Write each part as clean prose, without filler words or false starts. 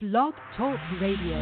Blog Talk Radio.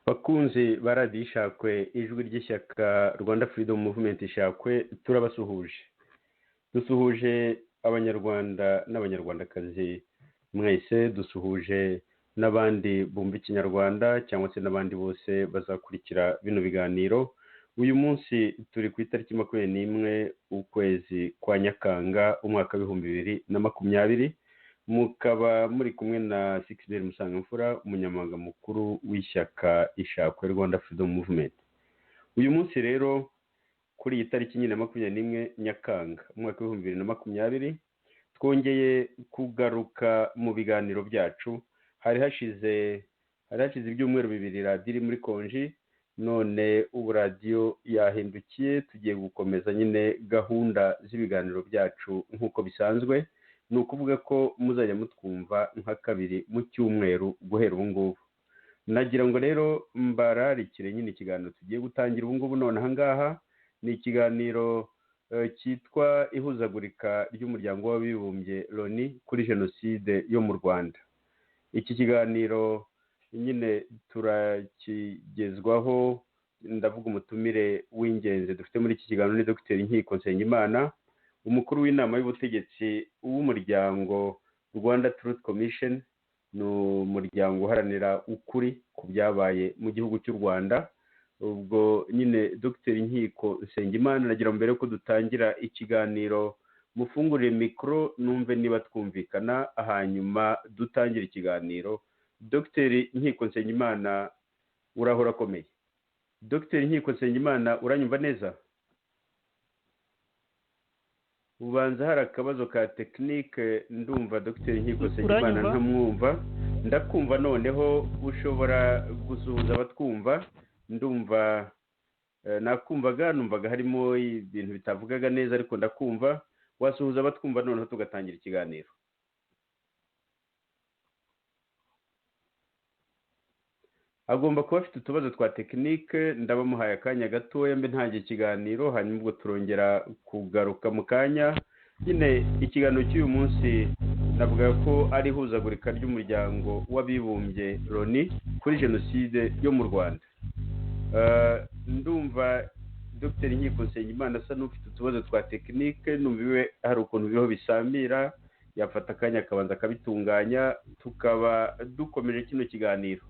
bakunzi baradishakwe ijwi ry'ishyaka Rwanda Freedom Movement ishakwe turabasuhuje dusuhuje abanyarwanda n'abanyarwandakazi mwese dusuhuje n'abandi bumva ikinyarwanda cyangwa se n'abandi bose bazakurikira bino biganiro uyu munsi turi ku itariki 21 ukwezi kwa Nyakanga umwaka wa 2020 mukaba muri kumwe na Sixbert Musangamfura umunyamabanga mukuru w'ishyaka ishakwe Rwanda Freedom Movement. Uyu munsi rero kuri iyi tariki 21 Nyakanga umwaka wa 2020 twongeye kugaruka mu biganiro byacu. Hari hashize ibyumweru bibiri radio iri muri konji, none ubu radio yahindukiye tugiye gukomeza nyine gahunda z'ibiganiro byacu nk'uko bisanzwe. Ni ukuvuga ko muzajya mutwumva nka kabiri mu cyumweru guhera ubu ngubu. Nagira ngo rero mbararikire nyine ikiganiro tugiye gutangira ubu ngubu none ahangaha ni ikiganiro cyitwa ihuzagurika ry'umuryango w'abibumbye Loni kuri jenoside yo mu Rwanda. Iki kiganiro nyine turakigezwaho, ndavuga umutumire w'ingenzi dufite muri iki kiganiro ni Dr. Nkiko Nsengimana, umukuru w'inama y'ubutegetsi w'umuryango Rwanda Truth Commission, ni umuryango uharanira ukuri ku byabaye mu gihugu cy'u Rwanda. Ubwo nyine Dr. Nkiko Nsengimana nagira mbere ko dutangira ikiganiro mufungurire mikro numve niba twumvikana, hanyuma dutangira ikiganiro. Dr. Nkiko Nsengimana urahora komeye. Dr. Nkiko Nsengimana uranyumva neza? Ubanza hari akabazo ka tekinike, ndumva Dr. Nkiko Nsengimana ntamwumva. Ndakumva noneho ushobora gusuhuza abatwumva. Ndumva numvaga harimo ibintu bitavugaga neza ariko ndakumva. Wasuhuza abatwumva noneho tugatangira ikiganiro. Agomba kuba afite utubazo twa tekinike, ndabamuhaye akanya gatoya mbe ntangiye ikiganiro, hanyuma ubwo turongera kugaruka mu kanya. Nyine ikiganiro cy'uyu munsi navuga ko ari ihuzagurika ry'umuryango w'abibumbye Loni kuri jenoside yo mu Rwanda. Ndumva Dr Nkiko Nsengimana asa n'ufite utubazo twa tekinike, numva iwe hari ukuntu biriho bisamira, yafata akanya akabanza akabitunganya, tukaba dukomeje kino kiganiro.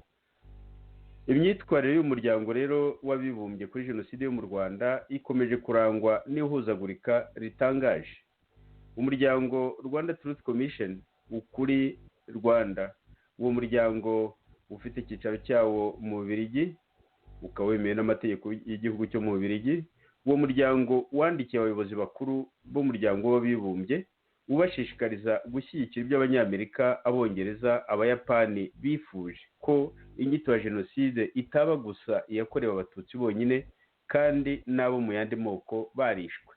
Imyitwarire y'umuryango rero w'abibumbye kuri jenoside yo mu Rwanda ikomeje kurangwa n'ihuzagurika ritangaje. Umuryango Rwanda Truth Commission ukuri Rwanda, uwo muryango ufite icyicaro cyawo mu Bubiligi, ukaba wemewe n'amategeko y'igihugu cyo mu Bubiligi. Uwo muryango wandikiye abayobozi bakuru b'umuryango w'abibumbye ubashishikariza gushyigikira iby'Abanyamerika, Abongereza, Abayapani bifuje ko inyito ya jenoside itaba gusa iyakorewe Abatutsi bonyine kandi n'abo mu yandi moko barishwe.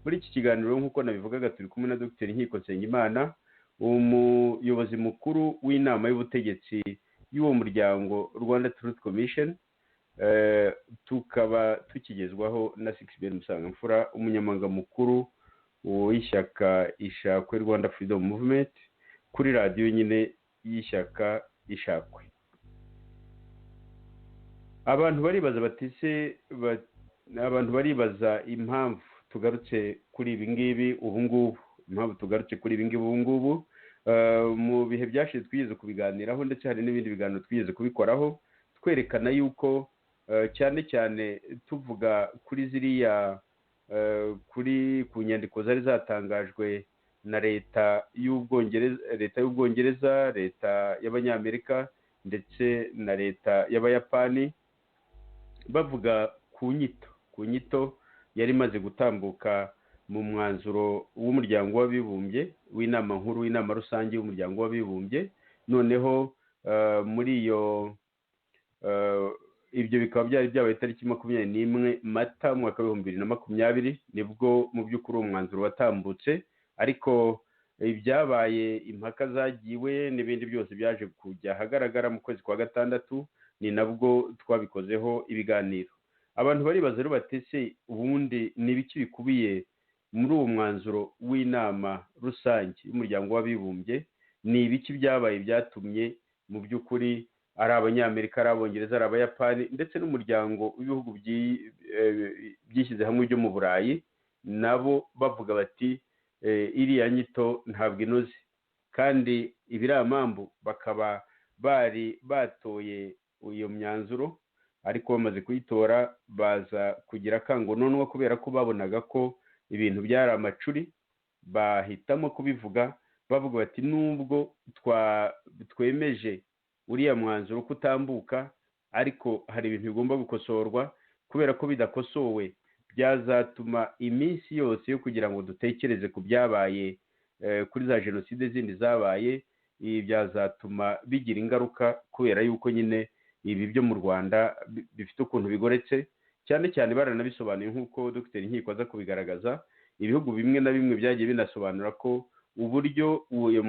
Muri iki kiganiro nk'uko nabivugaga, turi kumwe na Dr Nkiko Nsengimana, umuyobozi mukuru w'inama y'ubutegetsi y'uwo muryango Rwanda Truth Commission. Tukaba tukigezwaho na Sixbert Musangamfura, umunyamabanga mukuru w'ishyaka Ishakwe Rwanda Freedom Movement, kuri radiyo nyine y'ishyaka Ishakwe. Abantu baribaza impamvu tugarutse kuri ibi ngibi ubu ngubu. Mu bihe byashize twigeze kubiganiraho, ndetse hari n'ibindi biganiro twigeze kubikoraho twerekana yuko cyane cyane tuvuga kuri ziriya ku nyandiko zari zatangajwe na leta y'Ubwongereza, leta y'Abanyamerika ndetse na leta y'Abayapani, bavuga ku nyito yari imaze gutambuka mu mwanzuro w'umuryango w'abibumbye w'inama nkuru, w'inama rusange y'umuryango w'abibumbye. Noneho muri ibyo bikaba byari byabaye tariki 21 Mata mwaka wa 2020 nibwo mu by'ukuri uwo mwanzuro watambutse, ariko ibyabaye impaka zagiwe n'ibindi byose byaje kujya ahagaragara mu kwezi kwa gatandatu, ni nabwo twabikozeho ibiganiro. Abantu baribaza rero batese ubundi n'ibiki bikubiye muri uwo mwanzuro w'inama rusange y'umuryango w'abibumbye, ni ibiki byabaye byatumye mu by'ukuri ari Abanyamerika, ari Abongereza, ari Abayapani ndetse n'umuryango w'ibihugu byishyize hamwe byo mu Burayi nabo bavuga bati iriya nyito ntabwo inoze, kandi ibiramambu bakaba bari batoye iyo myanzuro, ariko bamaze kuyitora baza kugira akangononwa kubera ko babonaga ko ibintu byari amacuri, bahitamo kubivuga bavuga bati nubwo twemeje uriya mwanzuro kutambuka, ariko hari ibintu bigomba gukosorwa, kubera ko bidakosowe byazatuma iminsi yose yo kugira ngo dutekereze ku byabaye kuri za jenoside zindi zabaye, ibi byazatuma bigira ingaruka, kubera yuko nyine ibi byo mu Rwanda bifite ukuntu bigoretse, cyane cyane baranabisobanuye nk'uko Dr Nkiko aza kubigaragaza. Ibihugu bimwe na bimwe byagiye binasobanura ko uburyo iyo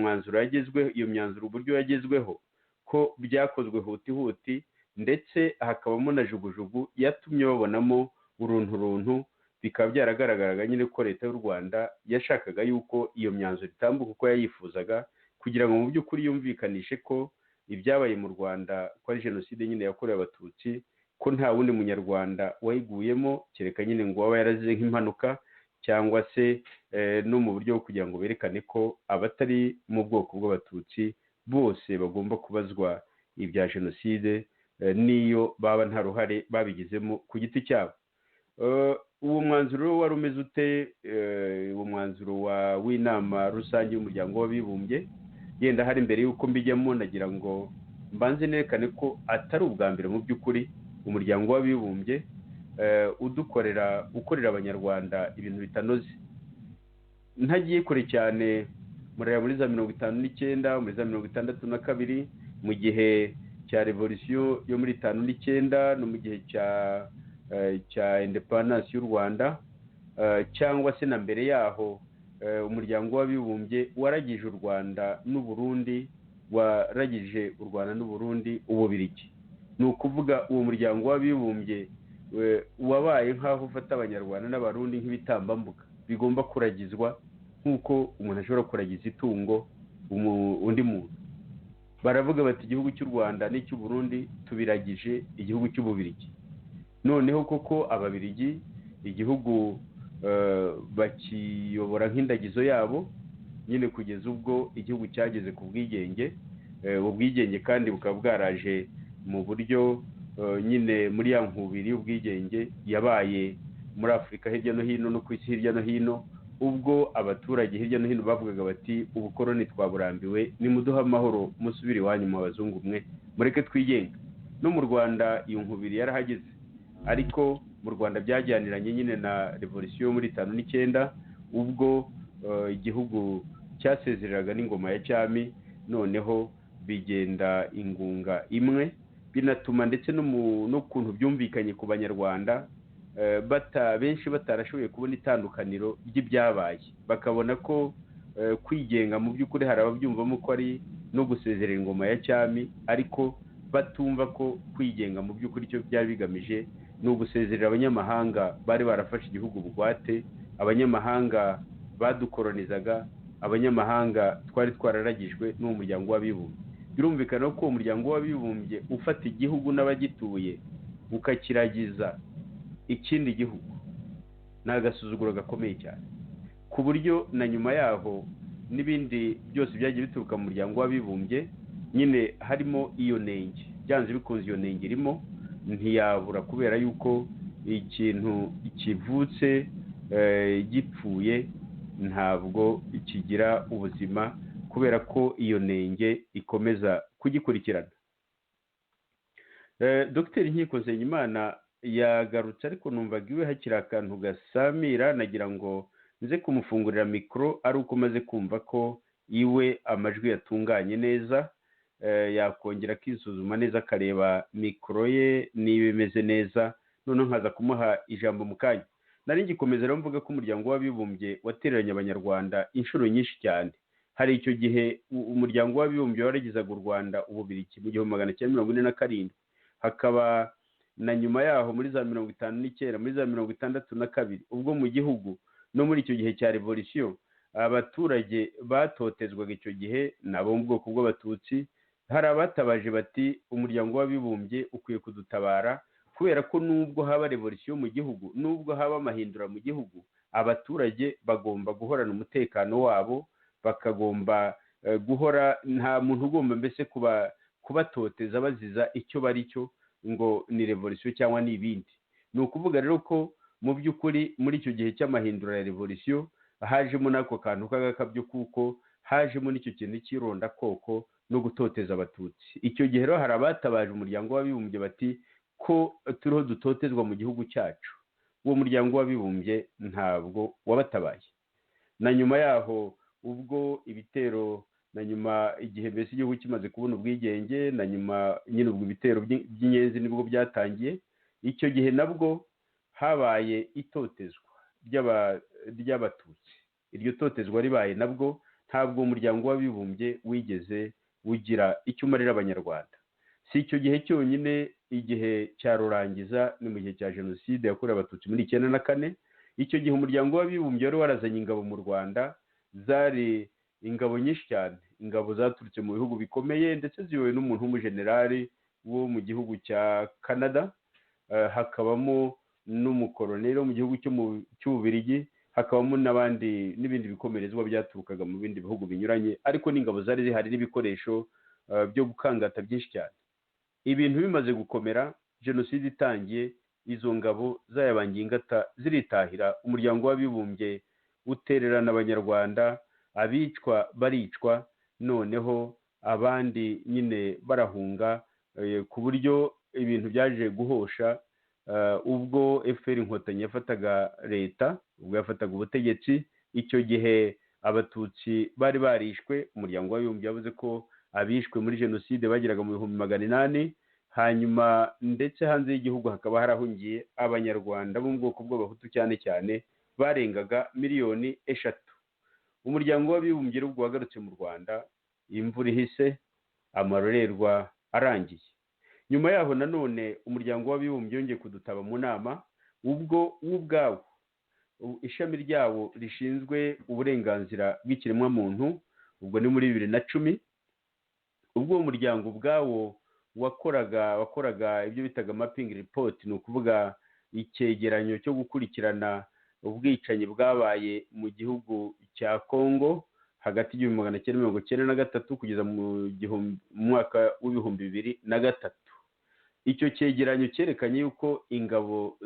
myanzuro uburyo yagezweho ko byakozwe huti, ndetse hakabamo na jugujugu yatumye babonamo uruntu, bikaba byaragaragaraga nyine ko leta y'u Rwanda yashakaga yuko iyo myanzuro itambuka uko yayifuzaga, kugira ngo mu by'ukuri yumvikanishe ko ibyabaye mu Rwanda ko ari jenoside nyine yakorewe Abatutsi, ko nta wundi munyarwanda wayiguyemo kereka nyine ngo waba yarazize nk'impanuka, cyangwa se no mu buryo bwo kugira ngo berekane ko abatari mu bwoko bw'Abatutsi bose bagomba kubazwa ibya jenoside, n'iyo baba nta ruhare babigizemo ku giti cyabo. Uwo mwanzuro wari umeze ute? Uwo mwanzuro w'inama rusange y'umuryango w'abibumbye, yenda hari mbere y'uko mbijyamo nagira ngo mbanze nerekane ko atari ubwa mbere mu by'ukuri umuryango w'abibumbye ukorera Abanyarwanda ibintu bitanoze. Ntagiye kure cyane, muri za 59, muri za 62, mu gihe cya revolution yo muri 59 no mu gihe cya independence y'u Rwanda, cyangwa se na mbere yaho, umuryango w'abibumbye waragije u Rwanda n'Uburundi, Ububiligi. Ni ukuvuga uwo muryango w'abibumbye wabaye nk'aho ufata Abanyarwanda n'Abarundi nk'ibitambambuga bigomba kuragizwa nk'uko umuntu ashobora kuragiza itungo undi muntu. Baravuga bati igihugu cy'u Rwanda n'icy'u Burundi tubiragije igihugu cy'Ububiligi. Noneho koko Ababiligi igihugu bakiyobora nk'indagizo yabo nyine kugeza ubwo igihugu cyageze ku bwigenge. Ubwigenge kandi bukaba bwaraje mu buryo nyine muri ya nkubiri y'ubwigenge yabaye muri Afurika hirya no hino no ku isi hirya no hino, ubwo abaturage hirya no hino bavugaga bati ubukoroni twaburambiwe, nimuduhe amahoro musubire iwanyu mu bazungu mwe, mureke twigenga. No mu Rwanda iyo nkubiri yarahageze, ariko mu Rwanda byajyaniranye nyine na revolisiyo yo muri 59 ubwo igihugu cyasezereraga n'ingoma ya cyami, noneho bigenda ingunga imwe, binatuma ndetse n'ukuntu byumvikanye ku banyarwanda benshi batarashoboye kubona itandukaniro ry'ibyabaye, bakabona ko kwigenga mu by'ukuri hari ababyumvamo ko ari no gusezerera ingoma ya cyami, ariko batumva ko kwigenga mu by'ukuri icyo byari bigamije ni ugusezerera abanyamahanga bari barafashe igihugu bugwate, abanyamahanga badukoronizaga, abanyamahanga twari twararagijwe n'uwo muryango w'abibumbye. Birumvikana ko uwo muryango w'abibumbye ufata igihugu n'abagituye ukakiragiza ikindi gihugu ni agasuzuguro gakomeye cyane, ku buryo na nyuma yaho n'ibindi byose byagiye bituruka mu muryango w'abibumbye nyine harimo iyo nenge, byanze bikunze iyo nenge irimo, ntiyabura kubera yuko ikintu kivutse gipfuye ntabwo kigira ubuzima, kubera ko iyo nenge ikomeza kugikurikirana. Dr Nkiko Nsengimana yagarutse, ariko numvaga iwe hakiri akantu gasamira, nagira ngo nze kumufungurira mikoro ari uko maze kumva ko iwe amajwi yatunganye neza, yakongera akisuzuma neza akareba mikoro ye niba imeze neza, noneho nkaza kumuha ijambo mu kanya. Nari ngikomeza rero mvuga ko umuryango w'abibumbye watereranye abanyarwanda inshuro nyinshi cyane. Hari icyo gihe umuryango w'abibumbye waragizaga u Rwanda Ububirigi mu 1947, hakaba na nyuma yaho muri za 59 muri za 62 ubwo mu gihugu no muri icyo gihe cya revolisiyo abaturage batotezwaga icyo gihe nabo mu bwoko bw'abatutsi. Hari abatabaje bati umuryango w'abibumbye ukwiye kudutabara, kubera ko nubwo haba revolisiyo mu gihugu, nubwo haba amahindura mu gihugu, abaturage bagomba guhorana umutekano wabo, bakagomba guhora, nta muntu ugomba mbese kubatoteza baziza icyo bari cyo ngo ni revolisiyo cyangwa ni ibindi. Ni ukuvuga rero ko mu by'ukuri muri icyo gihe cy'amahindura ya revolisiyo hajemo n'ako kantu k'agakabyo, kuko hajemo n'icyo kintu cy'irondakoko no gutoteza abatutsi. Icyo gihe rero hari abatabaje umuryango w'abibumbye bati ko turiho dutotezwa mu gihugu cyacu. Uwo muryango w'abibumbye ntabwo wabatabaye. Na nyuma yaho ubwo ibitero, na nyuma igihe mbese igihugu kimaze kubona ubwigenge, na nyuma nyine ubwo ibitero by'inyenzi nibwo byatangiye. Icyo gihe nabwo habaye itotezwa ry'abatutsi. Iryo totezwa ribaye nabwo ntabwo umuryango w'abibumbye wigeze ugira icyo umarira abanyarwanda. Si icyo gihe cyonyine, igihe cya Rurangiza ni mu gihe cya jenoside yakorewe abatutsi muri 1994. Icyo gihe umuryango w'abibumbye wari warazanye ingabo mu Rwanda, zari ingabo nyinshi cyane, ingabo zaturutse mu bihugu bikomeye ndetse ziyobowe n'umuntu w'umujenerali wo mu gihugu cya Canada, hakabamo n'umukoroneri wo mu gihugu cy'Ububirigi, hakabamo n'ibindi bikomerezwa byaturukaga mu bindi bihugu binyuranye, ariko n'ingabo zari zihari n'ibikoresho byo gukangata byinshi cyane. Ibintu bimaze gukomera, jenoside itangiye, izo ngabo zayabangiye ingata ziritahira. Umuryango w'abibumbye utererana abanyarwanda, abicwa baricwa, noneho abandi nyine barahunga, ku buryo ibintu byaje guhosha ubwo FPR Inkotanyi yafataga leta, ubwo yafataga ubutegetsi. Icyo gihe abatutsi bari barishwe, umuryango w'abibumbye yavuze ko abishwe muri jenoside bageraga mu 800, hanyuma ndetse hanze y'igihugu hakaba harahungiye abanyarwanda bo mu bwoko bw'abahutu cyane cyane barengaga 3 miliyoni. Umuryango w'abibumbye ubwo wagarutse mu Rwanda, imvura ihise, amarorerwa arangiye. Nyuma yaho nanone umuryango w'abibumbye yongeye kudutaba mu nama, ubwo ubwawo ishami ryawo rishinzwe uburenganzira bw'ikiremwamuntu, ubwo ni muri 2010, ubwo uwo muryango ubwawo wakoraga ibyo bitaga mapping report, ni ukuvuga icyegeranyo cyo gukurikirana ubwicanyi bwabaye mu gihugu cya Congo hagati y'igihumbi magana cyenda mirongo cyenda na gatatu kugeza mu mwaka w'ibihumbi bibiri na gatatu. Icyo cyegeranyo cyerekanye yuko ingabo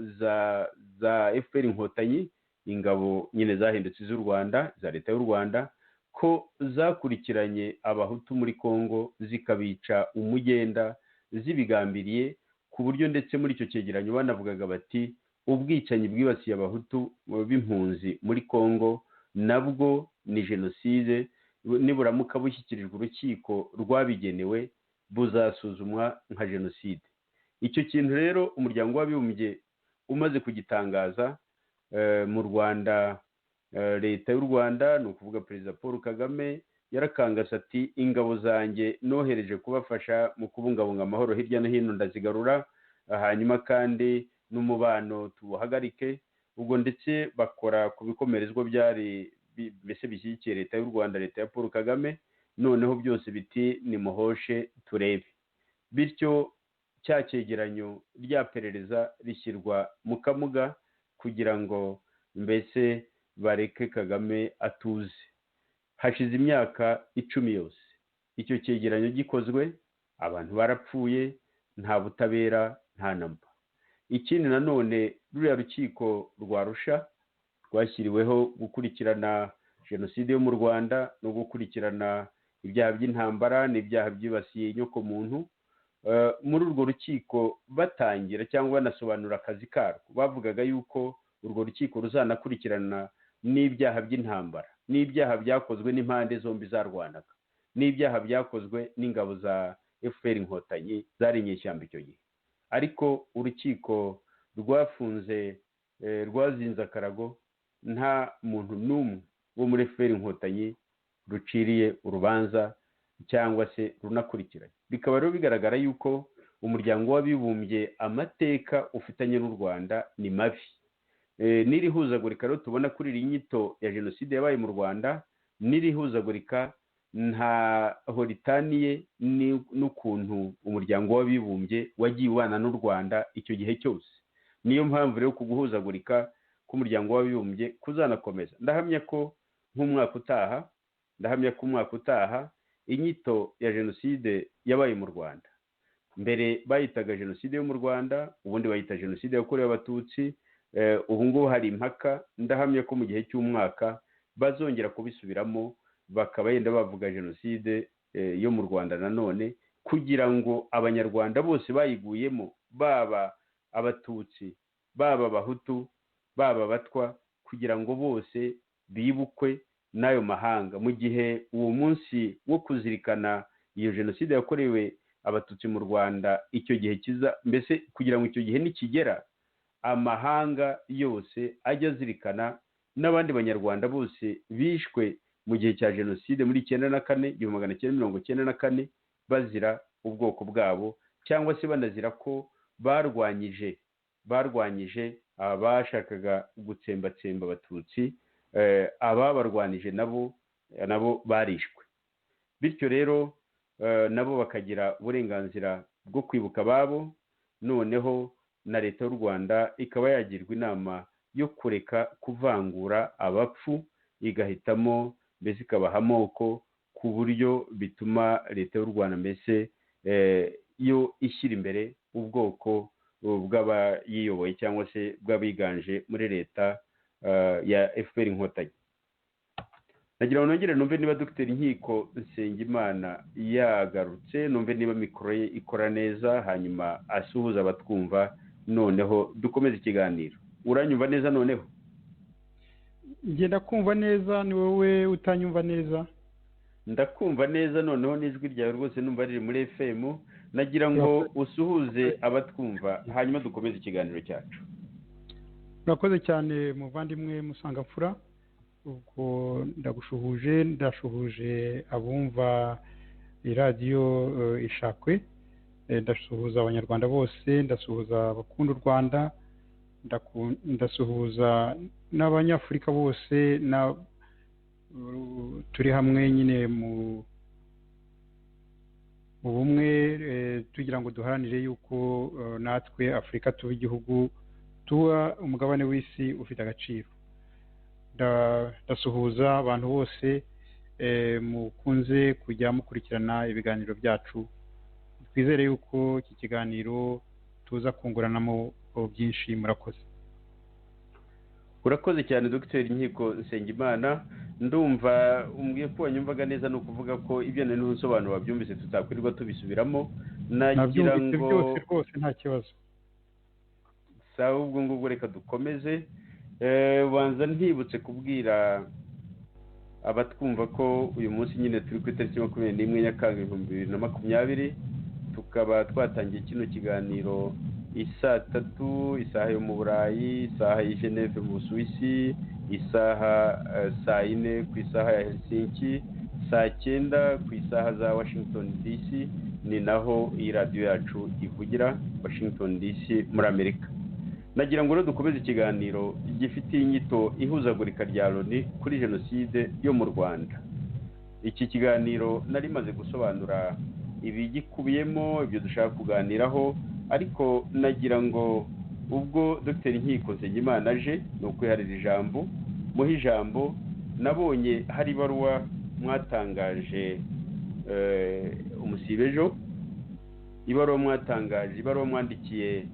za FPR Inkotanyi, ingabo nyine zahindutse z'u Rwanda, za leta y'u Rwanda, ko zakurikiranye abahutu muri Congo zikabica umugenda zibigambiriye, ku buryo ndetse muri icyo cyegeranyo banavugaga bati ubwicanyi bwibasiye abahutu b'impunzi muri Congo nabwo ni jenoside, niburamuka bushyikirijwe urukiko rwabigenewe buzasuzumwa nka jenoside. Icyo kintu rero umuryango w'abibumbye umaze kugitangaza, mu Rwanda leta y'u Rwanda, ni ukuvuga perezida Paul Kagame, yarakangase ati ingabo zanjye nohereje kubafasha mu kubungabunga amahoro hirya no hino ndazigarura, hanyuma kandi n'umubano tuwuhagarike. Ubwo ndetse bakora ku bikomerezwa byari mbese bishyigikiye leta y'u Rwanda, leta ya Paul Kagame, noneho byose biti nimuhoshe turebe. Bityo cya cyegeranyo rya perereza rishyirwa mu kamuga kugira ngo mbese bareke Kagame atuze. Hashize imyaka 10 yose icyo cyegeranyo gikozwe, abantu barapfuye, nta butabera, nta namba. Ikindi nanone ruriya rukiko rwa Arusha rwashyiriweho gukurikirana jenoside yo mu Rwanda no gukurikirana ibyaha by'intambara n'ibyaha byibasiye inyoko muntu, muri urwo rukiko batangira cyangwa banasobanura akazi karwo bavugaga yuko urwo rukiko ruzanakurikirana n'ibyaha by'intambara, n'ibyaha byakozwe n'impande zombi zarwanaga, n'ibyaha byakozwe n'ingabo za FPR Inkotanyi zari inyeshyamba icyo gihe. Ariko urukiko rwafunze rwazinze akarago, nta muntu n'umwe wo muri FPR Inkotanyi ruciriye urubanza cyangwa se runakurikiranye. Bikaba rero bigaragara yuko umuryango w'abibumbye amateka ufitanye n'u Rwanda ni mabi. N'iri huzagurika rero tubona kuri iri nyito ya jenoside yabaye mu Rwanda, n'iri huzagurika ntaho ritaniye n'ukuntu umuryango w'abibumbye wagiye ubana n'u Rwanda icyo gihe cyose. Niyo mpamvu rero kuguhuzagurika k'umuryango w'abibumbye kuzanakomeza. Ndahamya ko umwaka utaha inyito ya jenoside yabaye mu Rwanda, mbere bayitaga jenoside yo mu Rwanda, ubundi bayita jenoside yakorewe abatutsi, ubu ngubu hari impaka. Ndahamya ko mu gihe cy'umwaka bazongera kubisubiramo, bakaba yenda bavuga jenoside yo mu Rwanda nanone, kugira ngo abanyarwanda bose bayiguyemo, baba abatutsi, baba abahutu, baba abatwa, kugira ngo bose bibukwe n'ayo mahanga, mu gihe uwo munsi wo kuzirikana iyo jenoside yakorewe abatutsi mu Rwanda icyo gihe kiza, mbese kugira ngo icyo gihe nikigera amahanga yose ajya azirikana n'abandi banyarwanda bose bishwe mu gihe cya jenoside muri 1994 bazira ubwoko bwabo, cyangwa se banazira ko barwanyije abashakaga gutsembatsemba abatutsi, ababarwanije nabo barishwe. Bityo rero nabo bakagira uburenganzira bwo kwibuka ababo, noneho na leta y'u Rwanda ikaba yagirwa inama yo kureka kuvangura abapfu, igahitamo mbese ikabaha amoko, ku buryo bituma leta y'u Rwanda mbese yo ishyira imbere ubwoko bw'abayiyoboye cyangwa se bw'abiganje muri leta ya FPR Inkotanyi. Nagira ngo nongere numve niba Dr Nkiko Nsengimana yagarutse, numve niba mikoro ye ikora neza, hanyuma asuhuza abatwumva, noneho dukomeze ikiganiro. Uranyumva neza noneho? Ngenda kumva neza, ni wowe utanyumva neza? Ndakumva neza noneho, n'ijwi ryawe rwose numva riri muri FM. Nagira ngo usuhuze abatwumva, hanyuma dukomeze ikiganiro cyacu. Urakoze cyane muvandimwe Musangamfura. Ubwo ndashuhuje abumva iradiyo Ishakwe, ndasuhuza abanyarwanda bose, ndasuhuza abakunda u Rwanda, ndasuhuza n'abanyafurika bose, turi hamwe nyine mu bumwe, tugira ngo duharanire yuko natwe Afurika tuba igihugu tuba umugabane w'isi ufite agaciro. Ndasuhuza abantu bose mukunze kujya mukurikirana ibiganiro byacu. Twizere yuko iki kiganiro tuza kunguranamo byinshi. Murakoze. urakoze cyane Dr Nkiko Nsengimana. Ndumva umbwiye ko wanyumvaga neza, ni ukuvuga ko ibyo nari n'ubusobanuro wabyumvise tutakwirirwa tubisubiramo. Nagira ngo byose rwose nta kibazo. sawa, ubwo ngubwo reka dukomeze. Banza ntibutse kubwira abatwumva ko uyu munsi nyine turi ku itariki 21 Nyakanga 2020, tukaba twatangiye kino kiganiro isaa 3 isaha yo mu Burayi, isaha y'i Geneve mu Busuwisi, isaha saa 4 ku isaha ya Helsinki, saa 9 ku isaha za Washington DC. Ni naho iyi radiyo yacu ivugira, Washington DC muri Amerika. Nagira ngo rero dukomeze ikiganiro gifitiye inyito ihuzagurika rya Loni kuri jenoside yo mu Rwanda. Iki kiganiro nari maze gusobanura ibigikubiyemo, ibyo dushaka kuganiraho, ariko nagira ngo ubwo Dr Nkiko Nsengimana aje no kwiharira ijambo, muhe ijambo. Nabonye hari ibaruwa mwatangaje umusibejo, ibaruwa mwatangaje, ibaruwa mwandikiye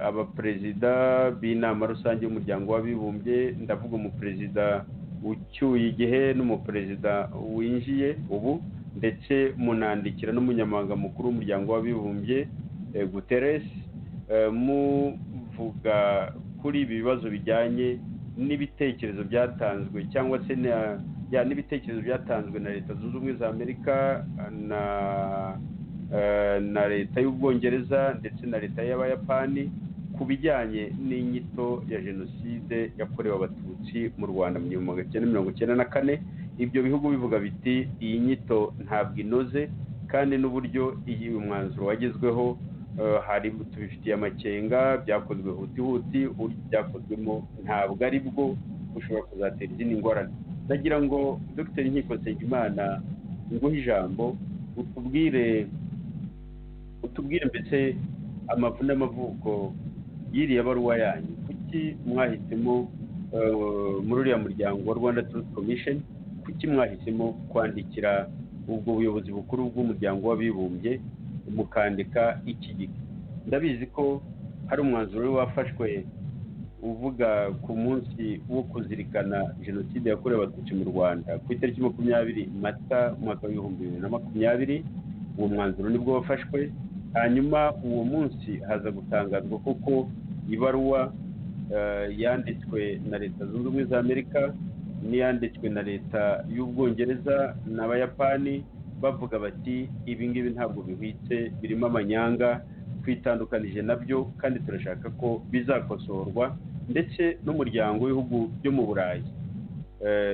abaperezida b'inama rusange y'umuryango w'abibumbye. Ndavuga umuperezida ucyuye igihe n'umuperezida winjiye ubu, ndetse munandikira n'umunyamabanga mukuru w'umuryango w'abibumbye Guterres, muvuga kuri ibi bibazo bijyanye n'ibitekerezo byatanzwe cyangwa se n'ibitekerezo byatanzwe na Leta Zunze Ubumwe za Amerika na Leta y'Ubwongereza ndetse na Leta y'Abayapani ku bijyanye n'inyito ya jenoside yakorewe Abatutsi mu Rwanda mu 1994. Ibyo bihugu bivuga biti iyi nyito ntabwo inoze, kandi n'uburyo iyi umwanzuro wagezweho hari tubifitiye amakenga, byakozwe huti, byakozwemo ntabwo ari bwo bushobora kuzatera izindi ngorane. Ndagira ngo Dr Nkiko Nsengimana nguhe ijambo, utubwire mbese amavu n'amavuko y'iriya baruwa yanyu. Kuki mwahisemo muri uriya muryango wa Rwanda Truth Commission, kuki mwahisemo kwandikira ubwo buyobozi bukuru bw'umuryango w'abibumbye mukandika iki gika? Ndabizi ko hari umwanzuro wafashwe uvuga ku munsi wo kuzirikana jenoside yakorewe Abatutsi mu Rwanda ku itariki 20 Mata mwaka wa 2020. Uwo mwanzuro nibwo wafashwe, hanyuma uwo munsi haza gutangazwa koko ibaruwa yanditswe na Leta Zunze Ubumwe za Amerika n'iyanditswe na Leta y'Ubwongereza n'Abayapani, bavuga bati ibi ngibi ntabwo bihwitse, birimo amanyanga, twitandukanije nabyo kandi turashaka ko bizakosorwa. Ndetse n'umuryango w'ibihugu byo mu Burayi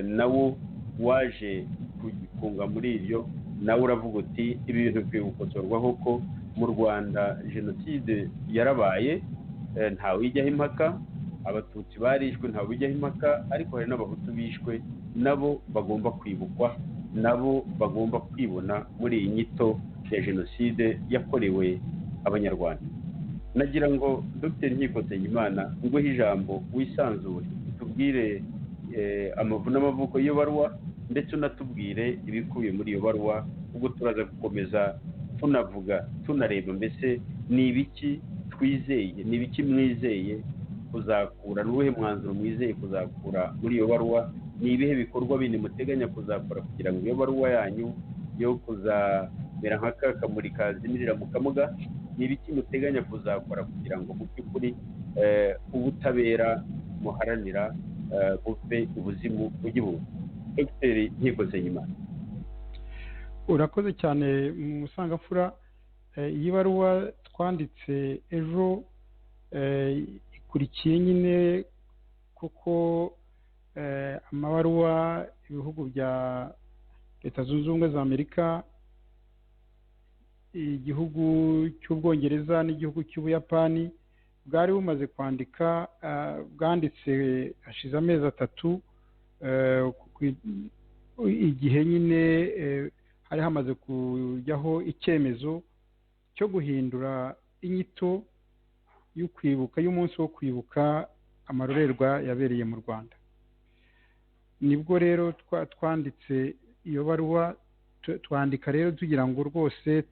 nawo waje kugikunga muri ibyo, nawe uravuga uti ibi bintu bikwiye gukosorwaho, ko mu Rwanda jenoside yarabaye, ntawe ijyaho impaka, Abatutsi barishwe ntawe ijyaho impaka, ariko hari n'Abahutu bishwe, nabo bagomba kwibukwa, nabo bagomba kwibona muri iyi nyito ya jenoside yakorewe Abanyarwanda. Nagira ngo Dr Nkiko Nsengimana nguhe ijambo wisanzure, tubwire amavu n'amavuko y'iyo baruwa, ndetse unatubwire ibikubiye muri iyo baruwa. Ubwo turaza gukomeza tunavuga tunareba mbese ni ibiki twizeye, ni ibiki mwizeye kuzakura, n'ubuhe mwanzuro mwizeye kuzakura muri iyo baruwa, ni ibihe bikorwa bindi muteganya kuzakora kugira ngo iyo baruwa yanyu yo kuzamera nk'akakamuri kazimirira mu kamuga, ni ibiki muteganya kuzakora kugira ngo mu by'ukuri ubutabera muharanira buve ubuzimu bw'igihugu? Dr Nkiko Nsengimana. Urakoze cyane Musangamfura. Iyi baruwa twanditse ejo ikurikiye nyine kuko amabaruwa ibihugu bya Leta Zunze Ubumwe za Amerika, igihugu cy'Ubwongereza n'igihugu cy'Ubuyapani bwari bumaze kwandika, bwanditse hashize amezi 3, igihe nyine hari hamaze kujyaho icyemezo cyo guhindura inyito y'umunsi wo kwibuka amarorerwa yabereye mu Rwanda. Nibwo rero twanditse iyo baruwa, twandika rero tugira ngo rwose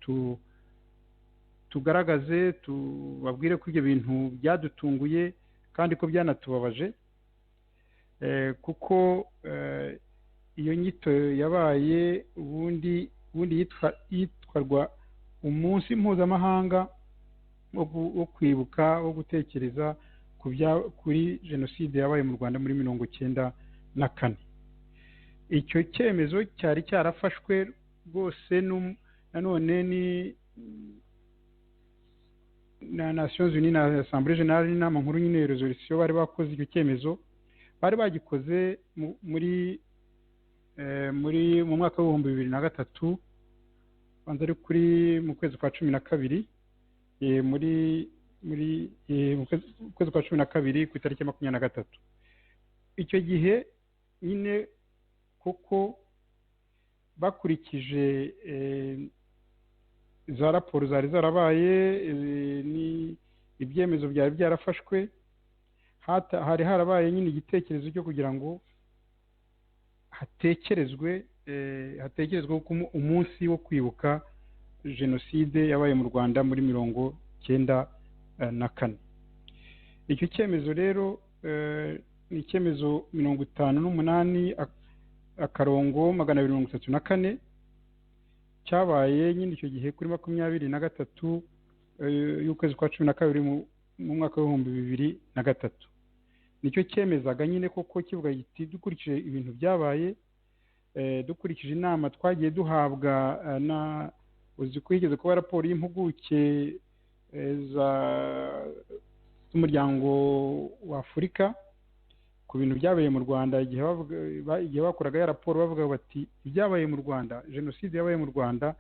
tugaragaze, tubabwire ko ibyo bintu byadutunguye kandi ko byanatubabaje, kuko iyo nyito yabaye ubundi yitwarwa umunsi mpuzamahanga wo kwibuka, wo gutekereza kuri jenoside yabaye mu Rwanda muri 1994. Icyo cyemezo cyari cyarafashwe rwose nanone ni na Nations Unies na Assemblée Générale n'inama nkuru nyine resolution bari bakoze icyo cyemezo, bari bagikoze mu mwaka wa 2003, banza ari mu kwezi kwa 12, mu kwezi kwa 12 ku itariki 23. Icyo gihe nyine kuko bakurikije za raporo zari zarabaye, ni ibyemezo byari byarafashwe, hari harabaye nyine igitekerezo cyo kugira ngo hatekerezwe umunsi wo kwibuka jenoside yabaye mu Rwanda muri 1994. Icyo cyemezo rero ni icyemezo 58/234 cyabaye nyine icyo gihe kuri 23 y'ukwezi kwa 12 mu mwaka wa 2003. Nicyo cyemezaga nyine koko kivuga giti dukurikije ibintu byabaye, dukurikije inama twagiye duhabwa na uzi kwigeze kuba raporo y'impuguke z'umuryango wa Afurika ku bintu byabaye mu Rwanda, igihe bakoraga ya raporo bavuga bati ibyabaye mu Rwanda, jenoside yabaye mu Rwanda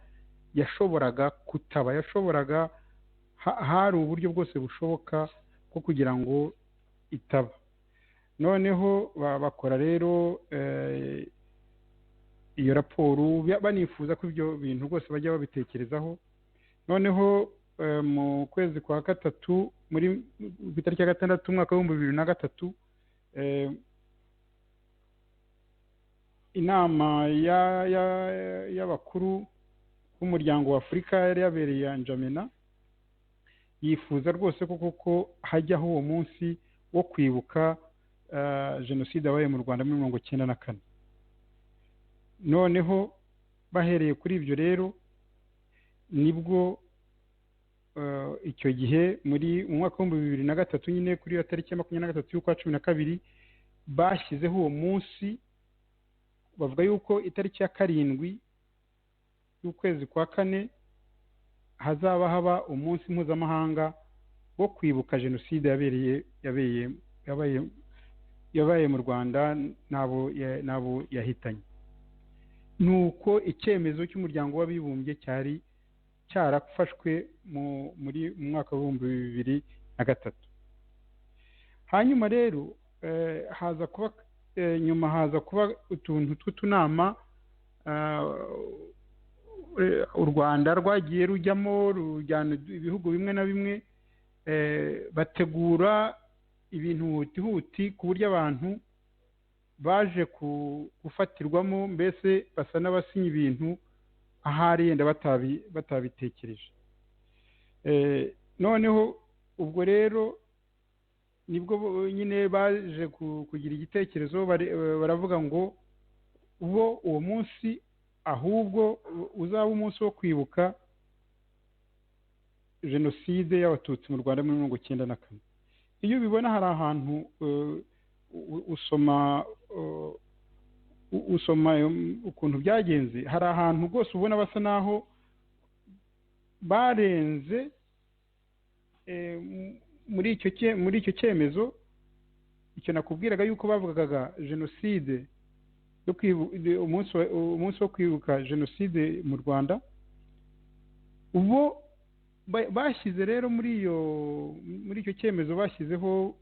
yashoboraga kutaba, hari uburyo bwose bushoboka ko kugira ngo itaba. Noneho bakora rero iyo raporo banifuza ko ibyo bintu rwose bajya babitekerezaho. Noneho mu kwezi kwa 3 muri itariki ya 6 umwaka wa 2003, inama y'abakuru b'umuryango wa Afurika yari yabereye N'Djamena, yifuza rwose ko hajyaho uwo munsi wo kwibuka jenoside yabaye mu Rwanda muri 1994. Noneho bahereye kuri ibyo rero nibwo icyo gihe mu mwaka wa 2003 nyine kuri iyo tariki ya 23 y'ukwa 12 bashyizeho uwo munsi, bavuga yuko itariki ya 7 y'ukwezi kwa 4 hazaba haba umunsi mpuzamahanga wo kwibuka jenoside yabaye mu Rwanda nabo yahitanye. Nuko icyemezo cy'umuryango w'abibumbye cyari cyarafashwe mu mwaka wa 2003. Hanyuma rero haza kuba utuntu tw'utunama u Rwanda rwagiye rujyamo, rujyana ibihugu bimwe na bimwe, bategura ibintu huti ku buryo abantu baje gufatirwamo, mbese basa n'abasinya ibintu ahari yenda batabitekereje. Noneho ubwo rero nibwo nyine baje kugira igitekerezo, baravuga ngo uwo munsi ahubwo uzaba umunsi wo kwibuka jenoside y'abatutsi mu Rwanda muri 1994. Iyo ubibona hari ahantu usoma ukuntu byagenze, hari ahantu rwose ubona basa naho barenze muri icyo cyemezo. Icyo nakubwiraga yuko bavugaga jenoside umunsi wo kwibuka jenoside mu Rwanda, ubwo bashyize rero muri icyo cyemezo bashyizeho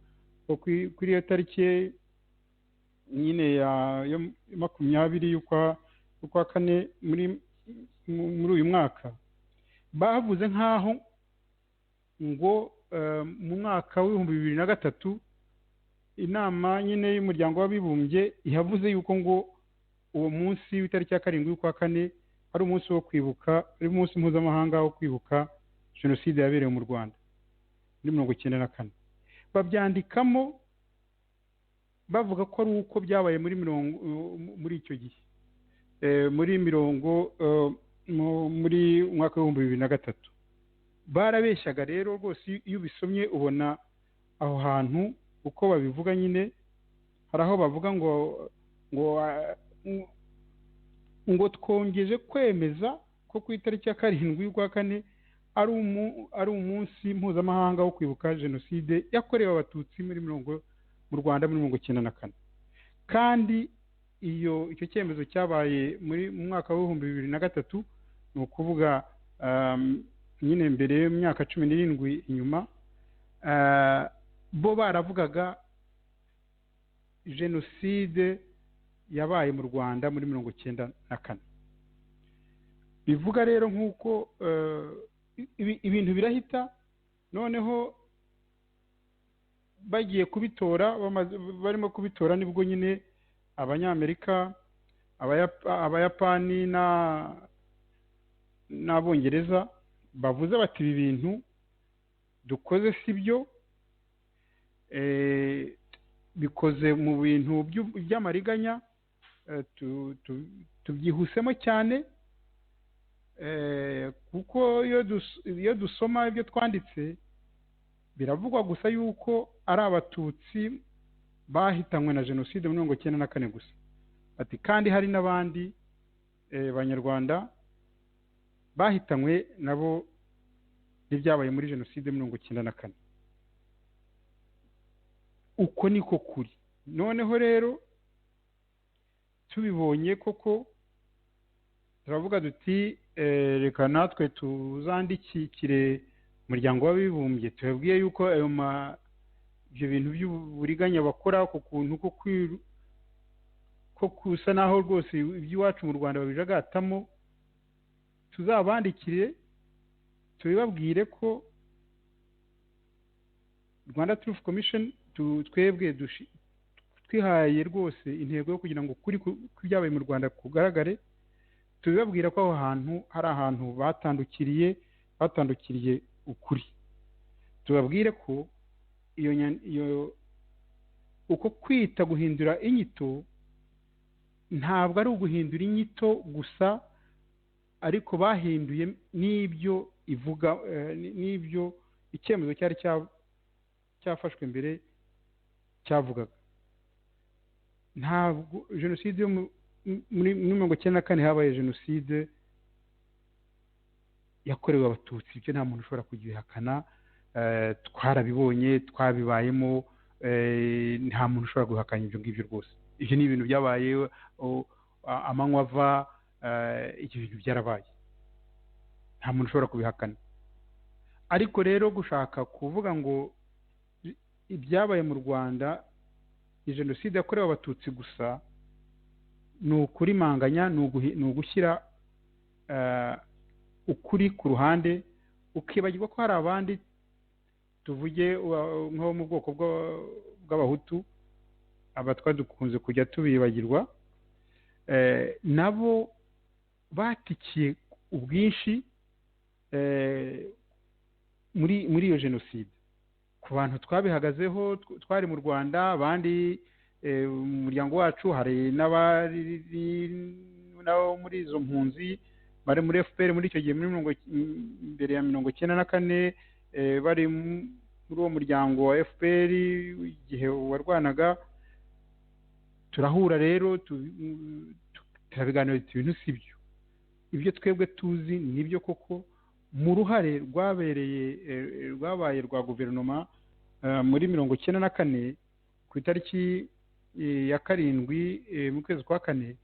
kuri iyo tariki nyine ya 20 y'ukwa 4 muri uyu mwaka, bavuze nk'aho ngo mu mwaka w'ibihumbi 2003 inama nyine y'umuryango w'abibumbye yavuze yuko ngo uwo munsi w'itariki ya 7 y'ukwa kane ari umunsi wo kwibuka, ari umunsi mpuzamahanga wo kwibuka jenoside yabereye mu Rwanda muri 1994. babyandikamo bavuga ko ari uko byabaye muri icyo gihe muri umwaka w'ibihumbi 2003. barabeshyaga rero rwose. iyo ubisomye ubona aho hantu uko babivuga nyine. hari aho bavuga ngo twongeje kwemeza ko ku itariki ya 7 y'ukwa kane ari umunsi mpuzamahanga wo kwibuka jenoside yakorewe abatutsi mu Rwanda muri 1994. kandi icyo cyemezo cyabaye mu mwaka w'ibihumbi 2003, ni ukuvuga nyine mbere y'imyaka 17 inyuma. bo baravugaga jenoside yabaye mu Rwanda muri 1994. bivuga rero nk'uko ibintu birahita. noneho bagiye kubitora, barimo kubitora nibwo nyine abanyamerika, abayapani n'abongereza bavuze bati ibi bintu dukoze sibyo, bikoze mu bintu by'amariganya, tubyihusemo cyane, kuko iyo dusoma ibyo twanditse biravugwa gusa yuko ari abatutsi bahitanywe na jenoside muri 1994 gusa. ati kandi hari n'abandi banyarwanda bahitanywe nabo n'ibyabaye muri jenoside muri 1994. uko niko kuri. noneho rero tubibonye koko turavuga duti reka natwe tuzandikire umuryango w'abibumbye tubabwiye yuko ibyo bintu by'uburiganya bakora ku kuntu ko kusa naho rwose iby'iwacu mu Rwanda babijagatamo. tuzabandikire tubibabwire ko Rwanda Truth Commission twebwe twihaye rwose intego yo kugira ngo kuri kubyabaye mu Rwanda kugaragare. tubibabwira ko aho hantu hari ahantu batandukiriye ukuri. tubabwire ko iyo uko kwita guhindura inyito ntabwo ari uguhindura inyito gusa, ariko bahinduye n'ibyo ivuga, n'ibyo icyemezo cyari cyafashwe mbere cyavugaga. ntabwo jenoside yo muri 1994 habaye jenoside yakorewe abatutsi. ibyo nta muntu ushobora kugihakana. twarabibonye, twabibayemo, nta muntu ushobora guhakanya ibyo ngibyo rwose. ibyo ni ibintu byabaye amanywa ava, ibyo bintu byarabaye, nta muntu ushobora kubihakana. ariko rero gushaka kuvuga ngo ibyabaye mu Rwanda ni jenoside yakorewe abatutsi gusa, ni ukurimanganya, ni ugushyira ukuri ku ruhande, ukibagirwa ko hari abandi, tuvuge nko mu bwoko bw'abahutu, abatwa dukunze kujya tubibagirwa, nabo batikiye ubwinshi muri iyo jenoside. ku bantu twabihagazeho twari mu Rwanda, abandi umuryango wacu hari n'abo muri izo mpunzi bari muri FPR muri icyo gihe mbere ya 1994, bari muri uwo muryango wa FPR igihe warwanaga. turahura rero turabiganira ibintu sibyo. ibyo twebwe tuzi nibyo koko mu ruhare rwabaye rwa guverinoma muri 1994 ku itariki ya 7 mu kwezi kwa 4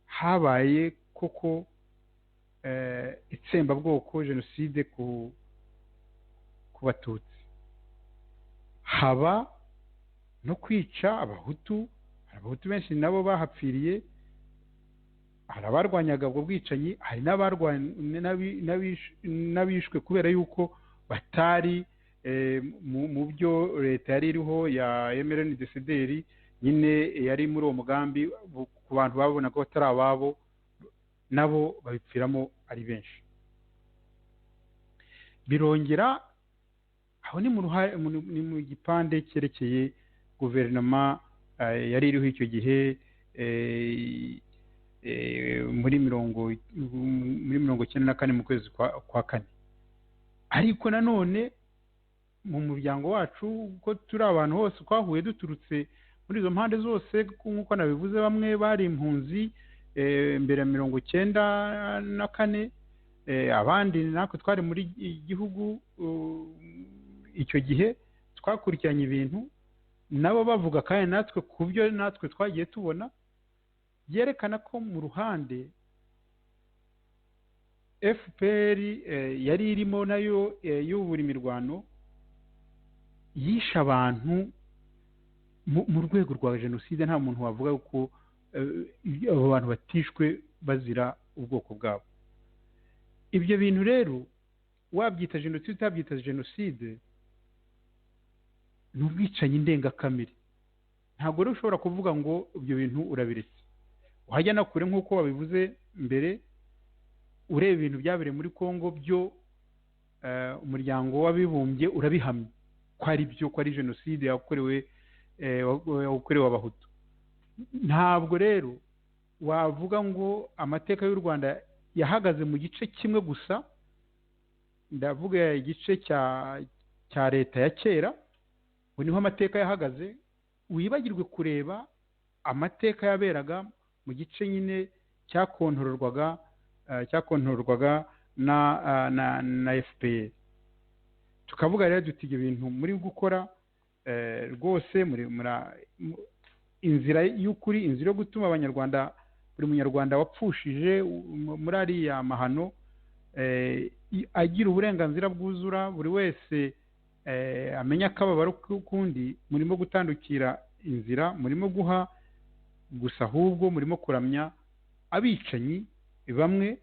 habaye koko itsembabwoko, jenoside ku batutsi. haba no kwica abahutu. abahutu benshi nabo bahapfiriye. hari abarwanyaga ubwo bwicanyi, hari n'abishwe kubera yuko batari mu byo leta yari iriho ya emereni desideri nyine yari muri uwo mugambi ku bantu babonaga ko batari ababo nabo babipfiramo ari benshi. Birongera aho ni mu gipande cyerekeye guverinoma yari iriho icyo gihe muri 1994 mu kwezi kwa kane. Ariko nanone mu muryango wacu ko turi abantu hose twahuye duturutse muri izo mpande zose, nk'uko nabivuze, bamwe bari impunzi mbere ya 1994, abandi natwe twari muri igihugu icyo gihe twakurikiranye ibintu nabo bavuga, kandi natwe ku byo natwe twagiye tubona byerekana ko mu ruhande FPR yari irimo nayo y'ubura imirwano yisha abantu mu rwego rwa jenoside. Nta muntu wavuga ko abo bantu batishwe bazira ubwoko bwabo. Ibyo bintu rero wabyita jenoside utabyita jenoside ni ubwicanyi ndengakamere. Ntabwo rero ushobora kuvuga ngo ibyo bintu urabiretse. Wajya na kure nk'uko wabivuze mbere, ureba ibintu byabereye muri Kongo byo umuryango w'abibumbye urabihamya ko ari byo, ko ari jenoside yakorewe abahutu. Ntabwo rero wavuga ngo amateka y'u Rwanda yahagaze mu gice kimwe gusa, ndavuga igice cya leta ya kera, ngo niho amateka yahagaze, wibagirwe kureba amateka yaberaga mu gice nyine cyakontororwaga na FPR. Tukavuga rero duti ibyo bintu muri gukora rwose muri inzira y'ukuri, inzira yo gutuma abanyarwanda, buri munyarwanda wapfushije muri ariya mahano agira uburenganzira bwuzura, buri wese amenya akababaro k'undi. Murimo gutandukira inzira, murimo guha gusa, ahubwo murimo kuramya abicanyi bamwe,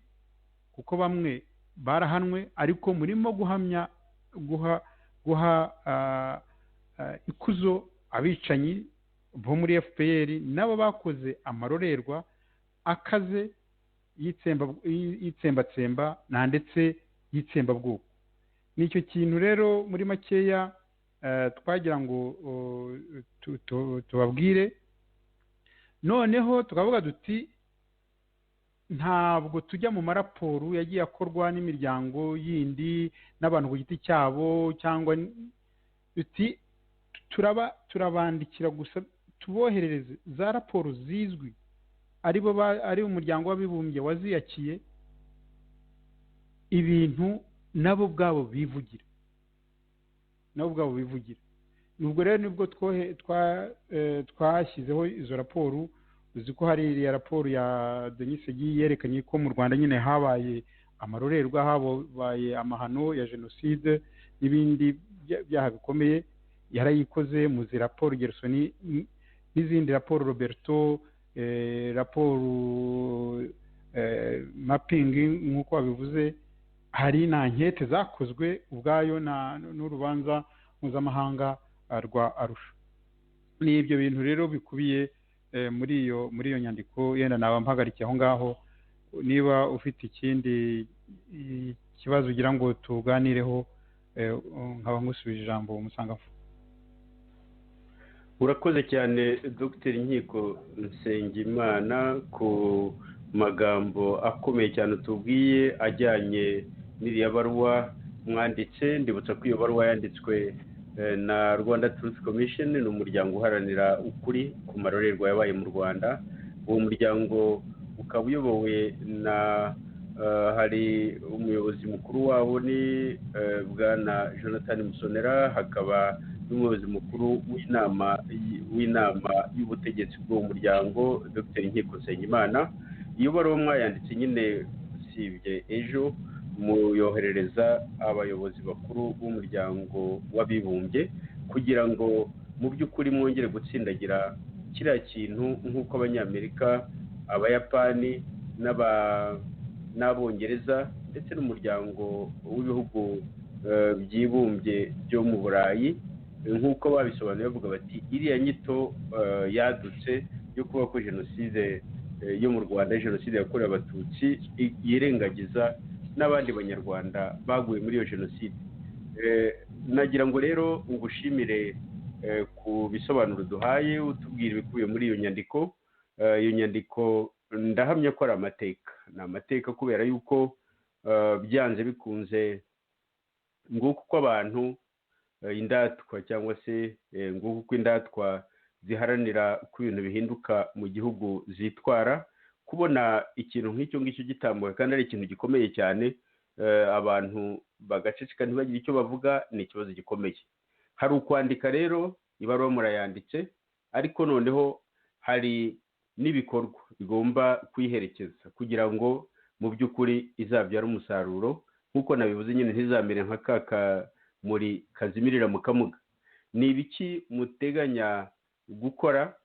kuko bamwe barahanwe, ariko murimo guha ikuzo abicanyi bo muri FPR nabo bakoze amarorerwa akaze yitsembatsemba na ndetse yitsembabwoko. Nicyo kintu rero muri makeya twagira ngo tubabwire. Noneho tukavuga duti ntabwo tujya mu maraporo yagiye akorwa n'imiryango yindi n'abantu ku giti cyabo, cyangwa duti turabandikira gusa, tuboherereze za raporo zizwi, ari umuryango w'abibumbye waziyakiye, ibintu nabo ubwabo bivugira. Nubwo rero nibwo twashyizeho izo raporo. Uzi ko hari iriya raporo ya Denis Segi yerekanye ko mu Rwanda nyine habaye amarorerwa, habaye amahano ya jenoside n'ibindi byaha bikomeye. Yarayikoze mu zi raporo Gersoni n'izindi raporo Roberto, raporo mapping nk'uko babivuze. Hari na nkete zakozwe ubwayo n'urubanza mpuzamahanga rwa Arusha. Ni ibyo bintu rero bikubiye muri iyo nyandiko. Yenda naba mpagarikiye aho ngaho, niba ufite ikindi kibazo ugira ngo tuganireho nkaba ngusubije ijambo Musangafu. Urakoze cyane Dr. Nkiko Nsengimana ku magambo akomeye cyane tubwiye ajyanye n'iriya baruwa mwanditse. Ndibutsa ko iyo baruwa yanditswe na Rwanda Truth Commission, ni umuryango uharanira ukuri ku marorerwa yabaye mu Rwanda. Uwo muryango ukaba uyobowe na hari umuyobozi mukuru wawo ni bwana Jonathan Musonera, hakaba n'umuyobozi mukuru w'inama y'ubutegetsi bw'uwo muryango Dr. Nkiko Nsengimana. Iyo baruwa mwayanditse nyine usibye ejo muyoherereza abayobozi bakuru b'umuryango w'abibumbye kugira ngo mu by'ukuri mwongere gutsindagira kiriya kintu nk'uko Abanyamerika, Abayapani n'Abongereza ndetse n'umuryango w'ibihugu byibumbye byo mu burayi nk'uko babisobanuye bavuga bati iriya nyito yadutse yo kuba ko jenoside yo mu rwanda jenoside yakorewe abatutsi yirengagiza n'abandi banyarwanda baguye muri iyo jenoside. Nagira ngo rero ngushimire ku bisobanuro duhaye utubwira ibikubiye muri iyo nyandiko. Iyo nyandiko ndahamya ko ari amateka, ni amateka kubera yuko byanze bikunze nguko uko abantu indatwa cyangwa se nguko uko indatwa ziharanira ko ibintu bihinduka mu gihugu zitwara, kubona ikintu nk'icyo ngicyo gitambuka kandi ari ikintu gikomeye cyane, abantu bagaceceka ntibagire icyo bavuga, ni ikibazo gikomeye. Hari ukwandika rero, ibaruwa murayanditse, ariko noneho hari n'ibikorwa bigomba kuyiherekeza kugira ngo mu by'ukuri izabyara umusaruro, nk'uko nabivuze nyine ntizamere nka kaka muri kazimirira mu kamuga. Ni ibiki muteganya gukora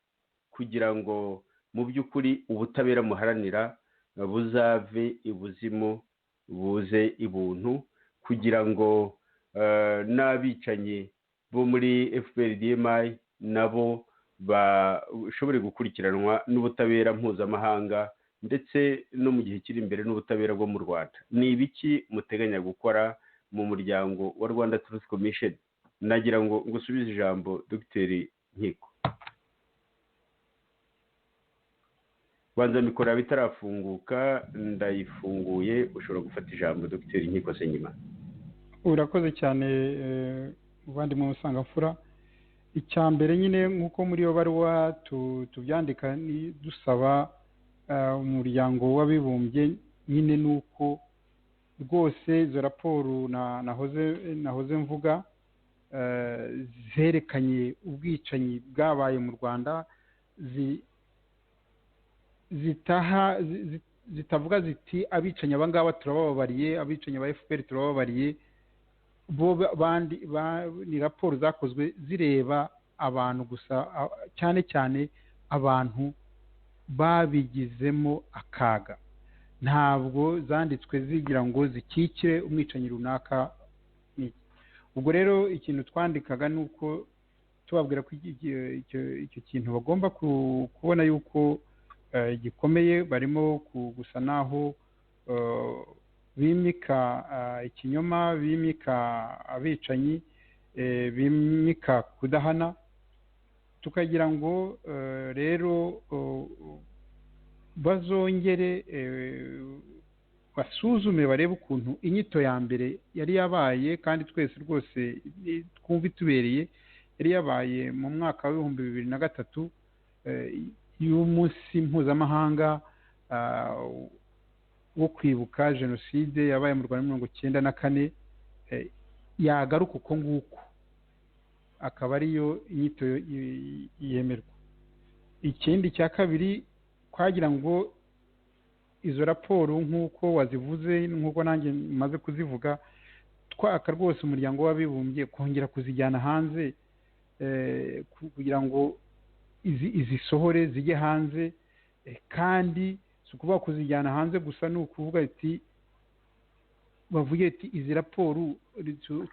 kugira ngo mu by'ukuri ubutabera muharanira buzave ibuzimu buze ibuntu, kugira ngo n'abicanyi bo muri FPR-DMI nabo bashobore gukurikiranwa n'ubutabera mpuzamahanga ndetse no mu gihe kiri imbere n'ubutabera bwo mu Rwanda? Ni ibiki muteganya gukora mu muryango wa Rwanda Truth Commission? Nagira ngo ngusubize ijambo Dr. Nkiko. Banza mikoro bitarafunguka, ndayifunguye, ushobora gufata ijambo Dr. Nkiko Senyima. Urakoze cyane muvandimwe Musangamfura. Icya mbere nyine nk'uko muri iyo baruwa tubyandika ni dusaba umuryango w'abibumbye nyine nuko rwose izo raporo nahoze mvuga zerekanye ubwicanyi bwabaye mu Rwanda, zitavuga ziti abicanyi abangaba turabababariye, abicanyi ba FPR turababariye. Bo bandi ni raporo zakozwe zireba abantu gusa, cyane cyane abantu babigizemo akaga, ntabwo zanditswe zigira ngo zikikire umwicanyi runaka. Ubwo rero ikintu twandikaga ni uko tubabwira ko icyo kintu bagomba kubona yuko gikomeye, barimo gusa naho bimika ikinyoma, bimika abicanyi, bimika kudahana, tukagira ngo rero bazongere basuzume barebe ukuntu inyito ya mbere yari yabaye, kandi twese rwose twumva itubereye, yari yabaye mu mwaka wa 2003 y'umunsi mpuzamahanga wo kwibuka jenoside yabaye mu Rwanda 1994, yagaruka uko nguko akaba ariyo inyito yemerwa. Ikindi cya kabiri, twagira ngo izo raporo nk'uko wazivuze, nk'uko nanjye maze kuzivuga, twaka rwose umuryango w'abibumbye kongera kuzijyana hanze, kugira ngo izisohore zijye hanze, kandi si ukuvuga kuzijyana hanze gusa, ni ukuvuga ati bavuge ati izi raporo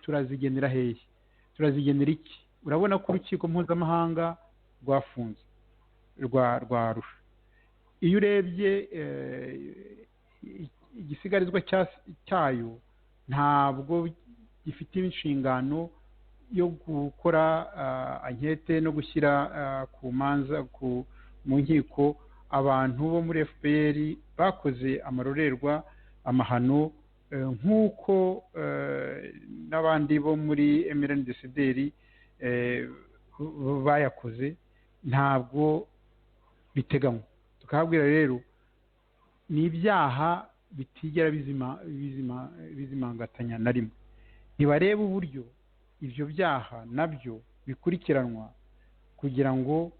turazigenera hehe, turazigenera iki? Urabona ko urukiko mpuzamahanga rwafunze rwa Arusha. Iyo urebye igisigarizwa cyayo ntabwo gifite inshingano yo gukora ankete no gushyira ku manza mu nkiko abantu bo muri FPR bakoze amarorerwa, amahano, nk'uko n'abandi bo muri MRND-CDR bayakoze, ntabwo biteganywa. Tukabwira rero ni ibyaha bitigera bizimangatanya na rimwe. Ntibarebe uburyo ibyo byaha nabyo bikurikiranwa kugira ngo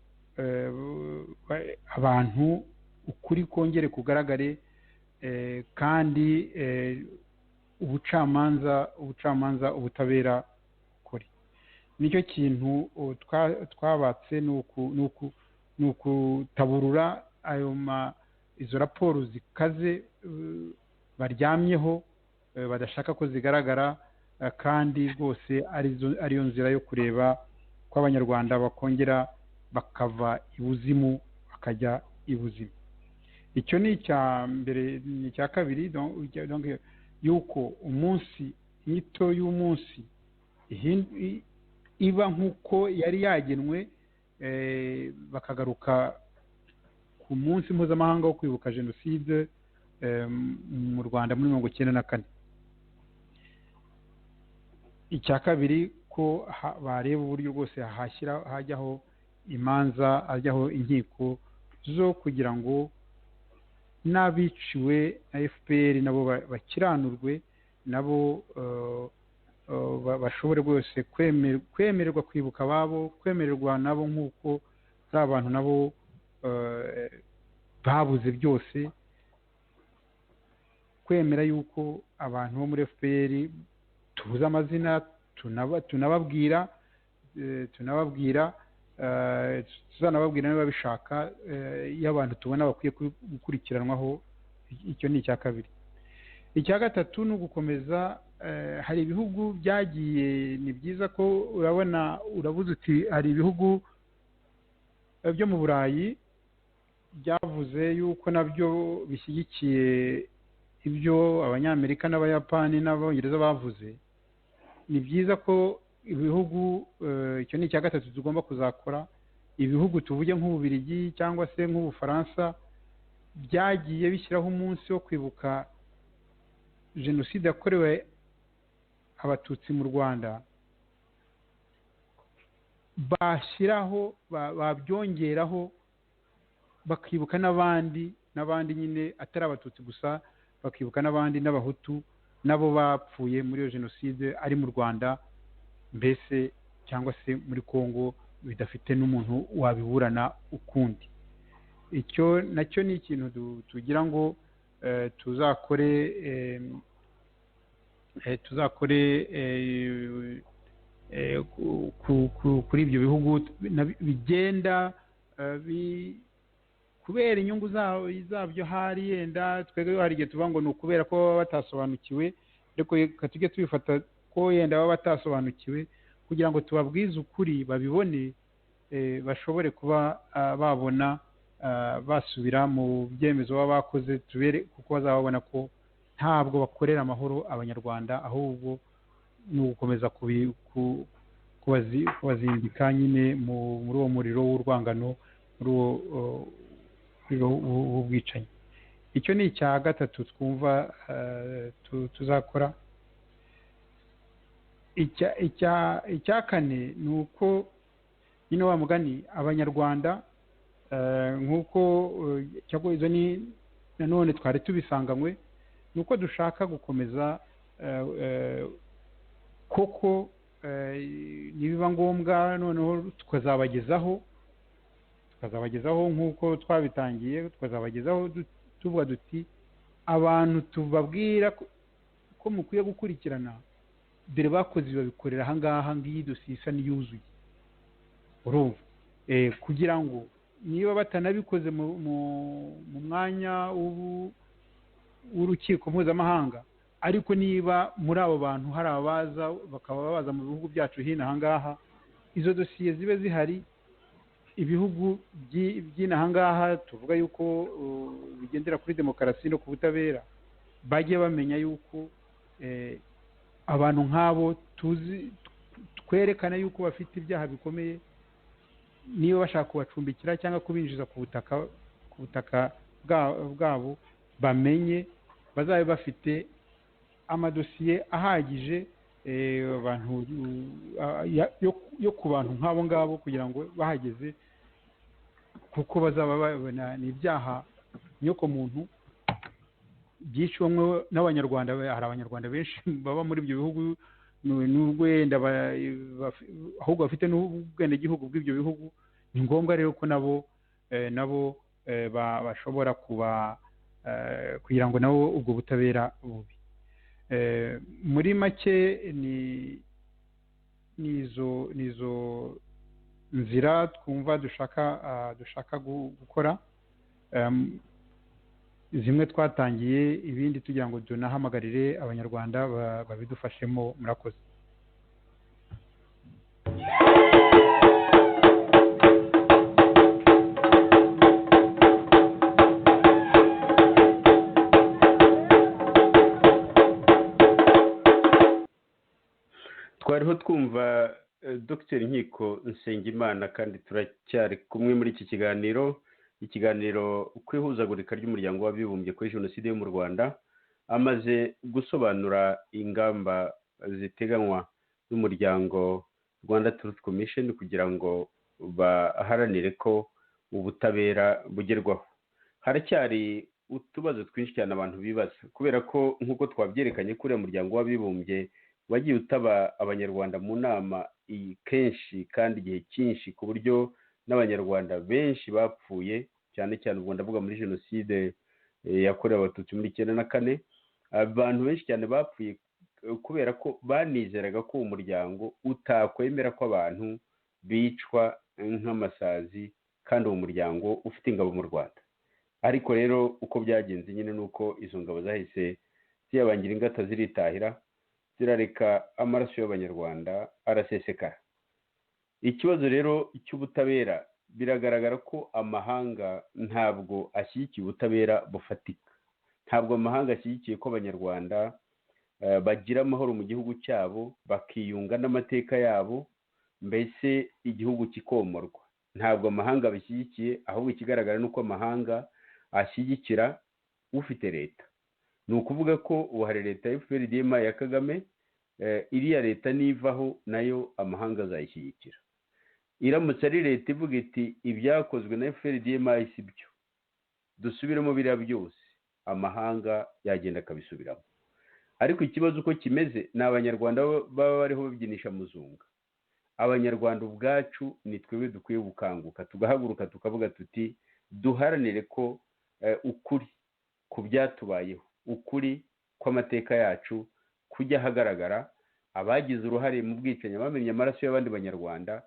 abantu ukuri kongere kugaragare, kandi ubutabera ukuri. Nicyo kintu twabatse, ni ukutaburura izo raporo zikaze baryamyeho, badashaka ko zigaragara, kandi rwose ariyo nzira yo kureba ko abanyarwanda bakongera bakava ibuzimu bakajya ibuzima. Icyo ni icya mbere. Ni icya kabiri, yuko umunsi inyito y'umunsi iba nk'uko yari yagenwe, bakagaruka ku munsi mpuzamahanga wo kwibuka jenoside mu Rwanda muri 1994. Icya kabiri ko bareba uburyo bwose hajyaho imanza, hajyaho inkiko zo kugira ngo n'abiciwe na FPR nabo bakiranurwe, nabo bashobore rwose kwemererwa kwibuka ababo, kwemererwa nabo nk'uko ari abantu nabo babuze byose, kwemera yuko abantu bo muri FPR tubuze amazina, tunababwira tuzanababwira niba bishaka, iyo abantu tubona bakwiye gukurikiranwaho. Icyo ni icya kabiri. Icya gatatu ni ugukomeza, hari ibihugu byagiye, ni byiza ko urabona, urabuze uti hari ibihugu byo mu Burayi byavuze yuko nabyo bishyigikiye ibyo Abanyamerika n'Abayapani n'Abongereza bavuze. Ni byiza ko ibihugu, icyo ni icya gatatu tugomba kuzakora, ibihugu tuvuge nk'Ububiligi cyangwa se nk'Ubufaransa byagiye bishyiraho umunsi wo kwibuka jenoside yakorewe Abatutsi mu Rwanda, bashyiraho babyongeraho, bakibuka n'abandi nyine atari Abatutsi gusa, bakibuka n'abandi, n'Abahutu nabo bapfuye muri iyo jenoside ari mu Rwanda mbese cyangwa se muri Kongo, bidafite n'umuntu wabiburana ukundi. Icyo nacyo ni ikintu tugira ngo tuzakore kuri ibyo bihugu bigenda kubera inyungu zabyo. Hari yenda twebwe hari igihe tuvuga ngo ni ukubera ko baba batasobanukiwe, ariko reka tujye tubifata ko yenda baba batasobanukiwe, kugira ngo tubabwize ukuri, babibone, bashobore kuba babona basubira mu byemezo baba bakoze, tubere kuko bazaba babona ko ntabwo bakorera amahoro Abanyarwanda, ahubwo ni ugukomeza kubazindika nyine muri uwo muriro w'urwangano, muri uwo bwicanyi. Icyo ni icya gatatu twumva tuzakora. Icya kane ni uko nyine wa mugani Abanyarwanda, nk'uko cyangwa izo ni nanone twari tubisanganywe, ni uko dushaka gukomeza koko, nibiba ngombwa noneho tukazabagezaho nk'uko twabitangiye, tukazabagezaho tuvuga duti abantu tubabwira ko mukwiye gukurikirana, dore bakoze babikorera ahangaha, ngiyi dosiye isa n'iyuzuye, urumva, kugira ngo niba batanabikoze mu mwanya w'urukiko mpuzamahanga, ariko niba muri abo bantu hari abaza bakaba baza mu bihugu byacu hino ahangaha, izo dosiye zibe zihari, ibihugu by'inahangaha tuvuga yuko bigendera kuri demokarasi no ku butabera, bajye bamenya yuko abantu nk'abo twerekana yuko bafite ibyaha bikomeye, niba bashaka kubacumbikira cyangwa kubinjiza ku butaka bwabo, bamenye, bazabe bafite amadosiye ahagije abantu yo ku bantu nk'abo ngabo, kugira ngo bahageze, kuko bazaba babona ni ibyaha nyokomuntu byiciwemo n'Abanyarwanda. Hari Abanyarwanda benshi baba muri ibyo bihugu, n'ubwo wenda ahubwo bafite n'ubwenegihugu bw'ibyo bihugu. Ni ngombwa rero ko nabo bashobora kuba, kugira ngo nabo ubwo butabera bubi. Muri make ni izo nzira twumva dushaka gukora. zimwe twatangiye ibindi tugira ngo tunahamagarire abanyarwanda babidufashemo. murakoze. twariho twumva Dr Nkiko Nsengimana kandi turacyari kumwe muri iki kiganiro ku ihuzagurika ry'umuryango w'abibumbye kuri jenoside yo mu Rwanda, amaze gusobanura ingamba ziteganywa n'umuryango Rwanda Truth Commission kugira ngo baharanire ko ubutabera bugerwaho. Haracyari utubazo twinshi cyane abantu bibaza, kubera ko nk'uko twabyerekanye kuri uyu muryango w'abibumbye wagiye utaba abanyarwanda mu nama kenshi kandi igihe cyinshi, ku buryo n'abanyarwanda benshi bapfuye, cyane cyane ubwo ndavuga muri jenoside yakorewe abatutsi muri 1994. abantu benshi cyane bapfuye kubera ko banizeraga ko umuryango utakwemera ko abantu bicwa nk'amasazi kandi uwo muryango ufite ingabo mu Rwanda. Ariko rero uko byagenze nyine nuko izo ngabo zahise ziyabangira ingata ziritahira, zirareka amaraso y'abanyarwanda arasesekara. Ikibazo rero cy'ubutabera, biragaragara ko amahanga ntabwo ashyigikiye ubutabera bufatika. Ntabwo amahanga ashyigikiye ko abanyarwanda bagira amahoro mu gihugu cyabo, bakiyunga n'amateka yabo, mbese igihugu kikomorwa. Ntabwo amahanga bishyigikiye, ahubwo ikigaragara nuko amahanga ashyigikira ufite leta. Ni ukuvuga ko ubu hari leta ya FPRDM ya Kagame, iriya leta nivaho nayo amahanga azayishyigikira. Iramutse ari leta ivuga iti ibyakozwe na FPRDM si byo, dusubiremo biriya byose, amahanga yagenda akabisubiramo. Ariko ikibazo uko kimeze ni abanyarwanda baba bariho babyinisha muzunga. Abanyarwanda ubwacu ni twebwe dukwiye gukanguka, tugahaguruka tukavuga tuti duharanire ko ukuri ku byatubayeho, ukuri kw'amateka yacu kujya ahagaragara, abagize uruhare mu bwicanyi, bamenye amaraso y'abandi banyarwanda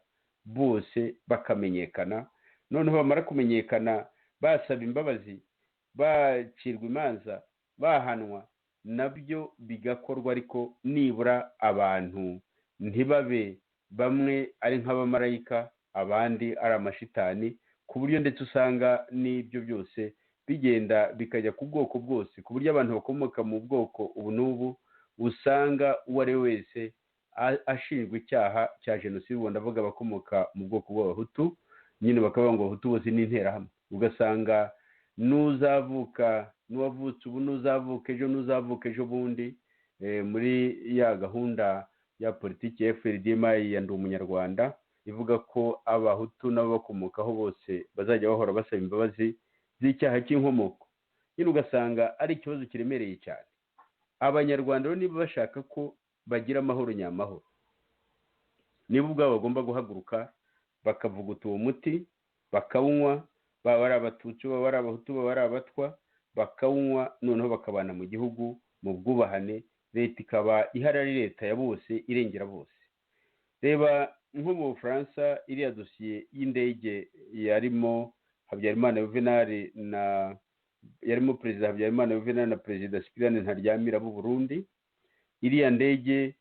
bose bakamenyekana. Noneho bamara kumenyekana, basaba imbabazi, bacirwa imanza, bahanwa, nabyo bigakorwa, ariko nibura abantu ntibabe bamwe ari nk'abamarayika abandi ari amashitani, ku buryo ndetse usanga n'ibyo byose bigenda bikajya ku bwoko bwose, ku buryo abantu bakomoka mu bwoko ubu n'ubu usanga uwo ari we wese ashinjwa icyaha cya jenoside. Ubu ndavuga abakomoka mu bwoko bw'abahutu, nyine bakavuga ngo abahutu bose ni interahamwe. Ugasanga n'uwavutse ubu, n'uzavuka ejo bundi, muri ya gahunda ya politiki ya FPRDM ya Ndi Umunyarwanda ivuga ko abahutu nabo bakomokaho bose bazajya bahora basaba imbabazi z'icyaha cy'inkomoko. Nyine ugasanga ari ikibazo kiremereye cyane. Abanyarwanda rero niba bashaka ko bagira amahoro nyamahoro, niba ubwabo bagomba guhaguruka bakavuguta uwo muti, bakawunywa, baba ari abatutsi, baba ari abahutu, baba ari abatwa, bakawunywa, noneho bakabana mu gihugu mu bwubahane. Leta ikaba ihari ari leta ya bose, irengera bose. Reba nko mu Bufaransa, iriya dosiye y'indege yarimo Habyarimana Juvenal yarimo perezida Habyarimana Juvenal na perezida Cyprien Ntaryamira b'u Burundi. Iriya ndege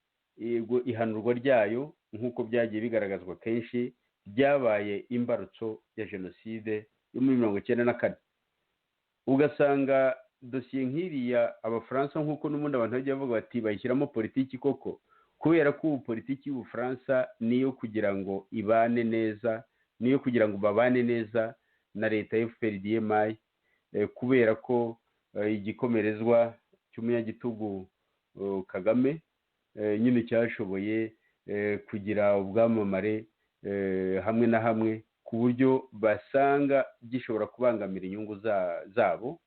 ihanurwa ryayo nk'uko byagiye bigaragazwa kenshi, byabaye imbarutso ya jenoside yo muri 1994. Ugasanga dosiye nk'iriya Abafaransa, nk'uko n'ubundi abantu bajya bavuga bati bayishyiramo politiki koko, kubera ko ubu politiki y'Ubufaransa niyo kugira ngo ibane neza, niyo kugira ngo babane neza na leta ya FPRDM, kubera ko igikomerezwa cy'umunyagitugu Kagame nyine cyashoboye kugira ubwamamare hamwe na hamwe, ku buryo basanga gishobora kubangamira inyungu zabo,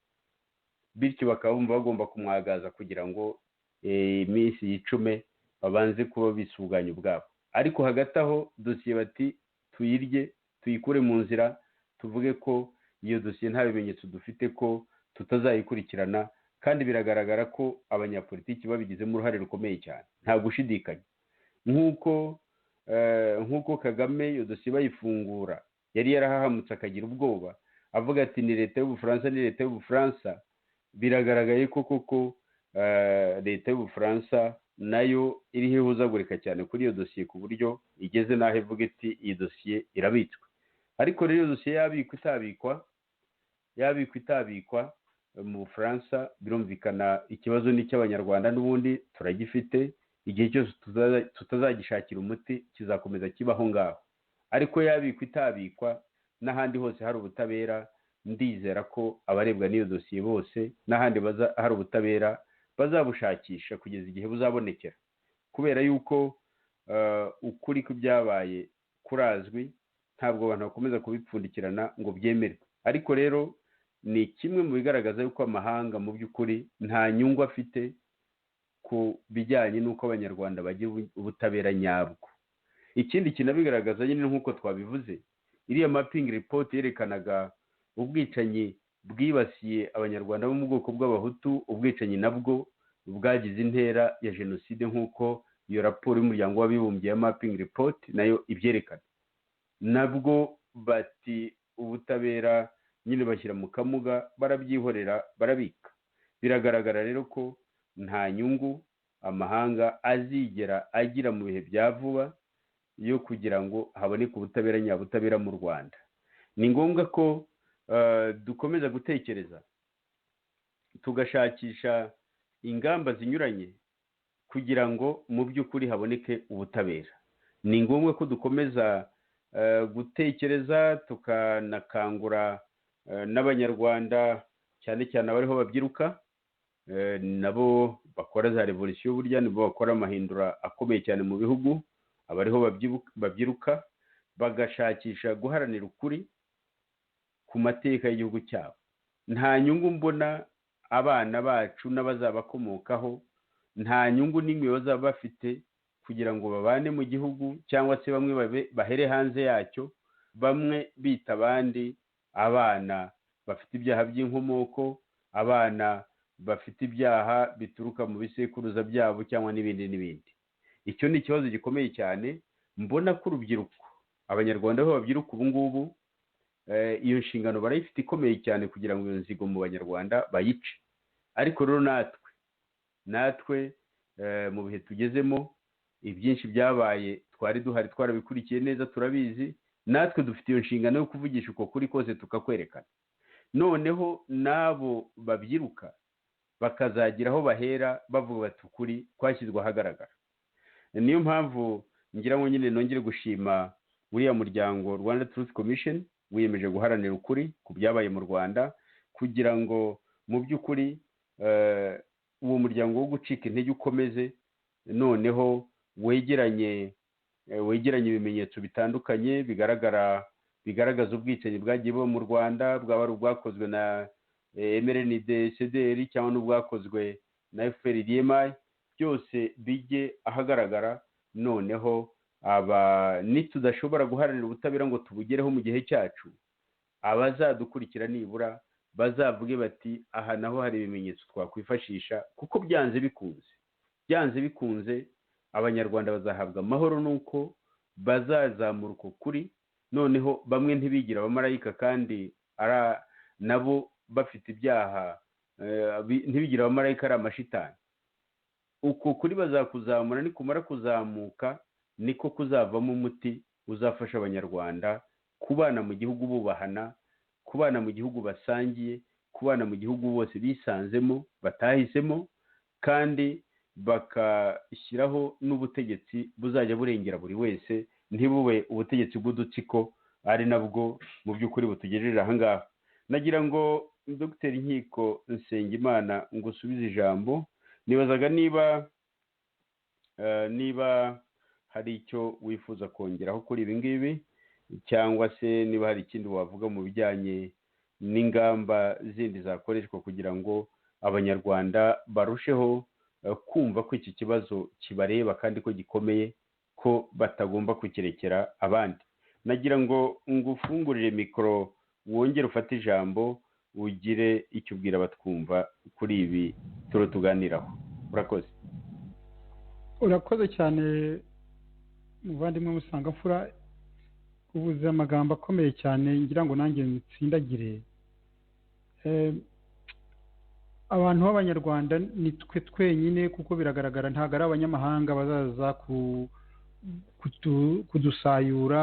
bityo bakaba bumva bagomba kumwagaza kugira ngo iminsi yicume babanze kuba bisuganya ubwabo. Ariko hagati aho dosiye bati tuyirye, tuyikure mu nzira, tuvuge ko iyo dosiye nta bimenyetso dufite ko tutazayikurikirana, kandi biragaragara ko abanyapolitiki babigizemo uruhare rukomeye cyane, nta gushidikanya. Nk'uko Kagame iyo dosiye bayifungura yari yarahahamutse akagira ubwoba, avuga ati ni leta y'Ubufaransa, ni leta y'Ubufaransa, biragaragaye ko koko leta y'ubufaransa nayo iriho ihuzagurika cyane kuri iyo dosiye ku buryo igeze n'aho ivuga iti iyi dosiye irabitswe. ariko rero iyo dosiye yabikwa itabikwa mu bufaransa birumvikana ikibazo ni icy'abanyarwanda n'ubundi turagifite, igihe cyose tutazagishakira umuti kizakomeza kibaho ngaho. ariko yabikwa itabikwa n'ahandi hose hari ubutabera, ndizera ko abarebwa n'iyo dosiye bose n'ahandi hari ubutabera bazabushakisha kugeza igihe buzabonekera, kubera yuko ukuri kw'ibyabaye kurazwi, ntabwo abantu bakomeza kubipfundikirana ngo byemerwe. ariko rero ni kimwe mu bigaragaza yuko amahanga mu by'ukuri nta nyungu afite ku bijyanye n'uko abanyarwanda bagira ubutabera nyabwo. ikindi kinabigaragaza nyine nk'uko twabivuze, iriya mapping report yerekanaga ubwicanyi bwibasiye abanyarwanda bo mu bwoko bw'abahutu, ubwicanyi nabwo bwagize intera ya jenoside nk'uko iyo raporo y'umuryango w'abibumbye ya mapping report nayo ibyerekana. nabwo bati ubutabera nyine bashyira mu kamuga, barabyihorera, barabika. biragaragara rero ko nta nyungu amahanga azigera agira mu bihe bya vuba yo kugira ngo haboneke ubutabera nyabutabera mu Rwanda. ni ngombwa ko dukomeza gutekereza tugashakisha ingamba zinyuranye kugira ngo mu by'ukuri haboneke ubutabera. ni ngombwa ko dukomeza gutekereza tukanakangura n'abanyarwanda cyane cyane abariho babyiruka, nabo bakora za revolisiyo, burya nibo bakora amahindura akomeye cyane mu bihugu. abariho babyiruka bagashakisha guharanira ukuri ku mateka y'igihugu cyabo. nta nyungu mbona abana bacu n'abazabakomokaho, nta nyungu n'imwe bazaba bafite kugira ngo babane mu gihugu, cyangwa se bamwe bahere hanze yacyo, bamwe bita abandi abana bafite ibyaha by'inkomoko, abana bafite ibyaha bituruka mu bisekuruza byabo, cyangwa n'ibindi n'ibindi. icyo ni ikibazo gikomeye cyane. mbona ko urubyiruko, abanyarwanda aho babyiruka ubu ngubu, iyo nshingano barayifite ikomeye cyane kugira ngo iyo nzigo mu banyarwanda bayice. ariko rero natwe mu bihe tugezemo, ibyinshi byabaye twari duhari, twarabikurikiye neza, turabizi. natwe dufite iyo nshingano yo kuvugisha uko kuri kose tukakwerekana. noneho n'abo babyiruka bakazagira aho bahera bavuga bati ukuri kwashyizwe ahagaragara. niyo mpamvu ngira ngo nyine nongere gushima uriya muryango Rwanda Truth Commission wiyemeje guharanira ukuri ku byabaye mu Rwanda, kugira ngo mu by'ukuri uwo muryango wo gucika intege ukomeze, noneho wegeranye ibimenyetso bitandukanye bigaragaza ubwicanyi bwagiye buba mu Rwanda, bwaba ari ubwakozwe na MRND CDR cyangwa n'ubwakozwe na FPR-DMI, byose bijye ahagaragara. noneho nitudashobora guharanira ubutabera ngo tubugereho mu gihe cyacu, abazadukurikira nibura bazavuge bati aha naho hari ibimenyetso twakwifashisha, kuko byanze bikunze abanyarwanda bazahabwa amahoro nuko bazazamura uko kuri. noneho bamwe ntibigira abamarayika, kandi nabo bafite ibyaha, ntibigira abamarayika, ari amashitani. uko kuri bazakuzamura, nikumara kuzamuka niko kuzavamo umuti uzafasha abanyarwanda kubana mu gihugu bubahana, kubana mu gihugu basangiye, kubana mu gihugu bose bisanzemo batahisemo, kandi bakashyiraho n'ubutegetsi buzajya burengera buri wese, ntibube ubutegetsi bw'udutsiko, ari nabwo mu by'ukuri butugejeje aha ngaha. nagira ngo Dr. Nkiko Nsengimana ngusubize ijambo. nibazaga niba hari icyo wifuza kongeraho kuri ibi ngibi, cyangwa se niba hari ikindi wavuga mu bijyanye n'ingamba zindi zakoreshwa kugira ngo abanyarwanda barusheho kumva ko iki kibazo kibareba kandi ko gikomeye, ko batagomba kukirekera abandi. nagira ngo ngufungurire mikoro, wongere ufate ijambo, ugire icyo ubwira abatwumva kuri ibi tuganiraho. urakoze cyane muvandimwe Musangamfura, ubuze amagambo akomeye cyane, ngira ngo nanjye ntsindagire. abantu b'abanyarwanda ni twe twenyine, kuko biragaragara ntabwo ari abanyamahanga bazaza kudusayura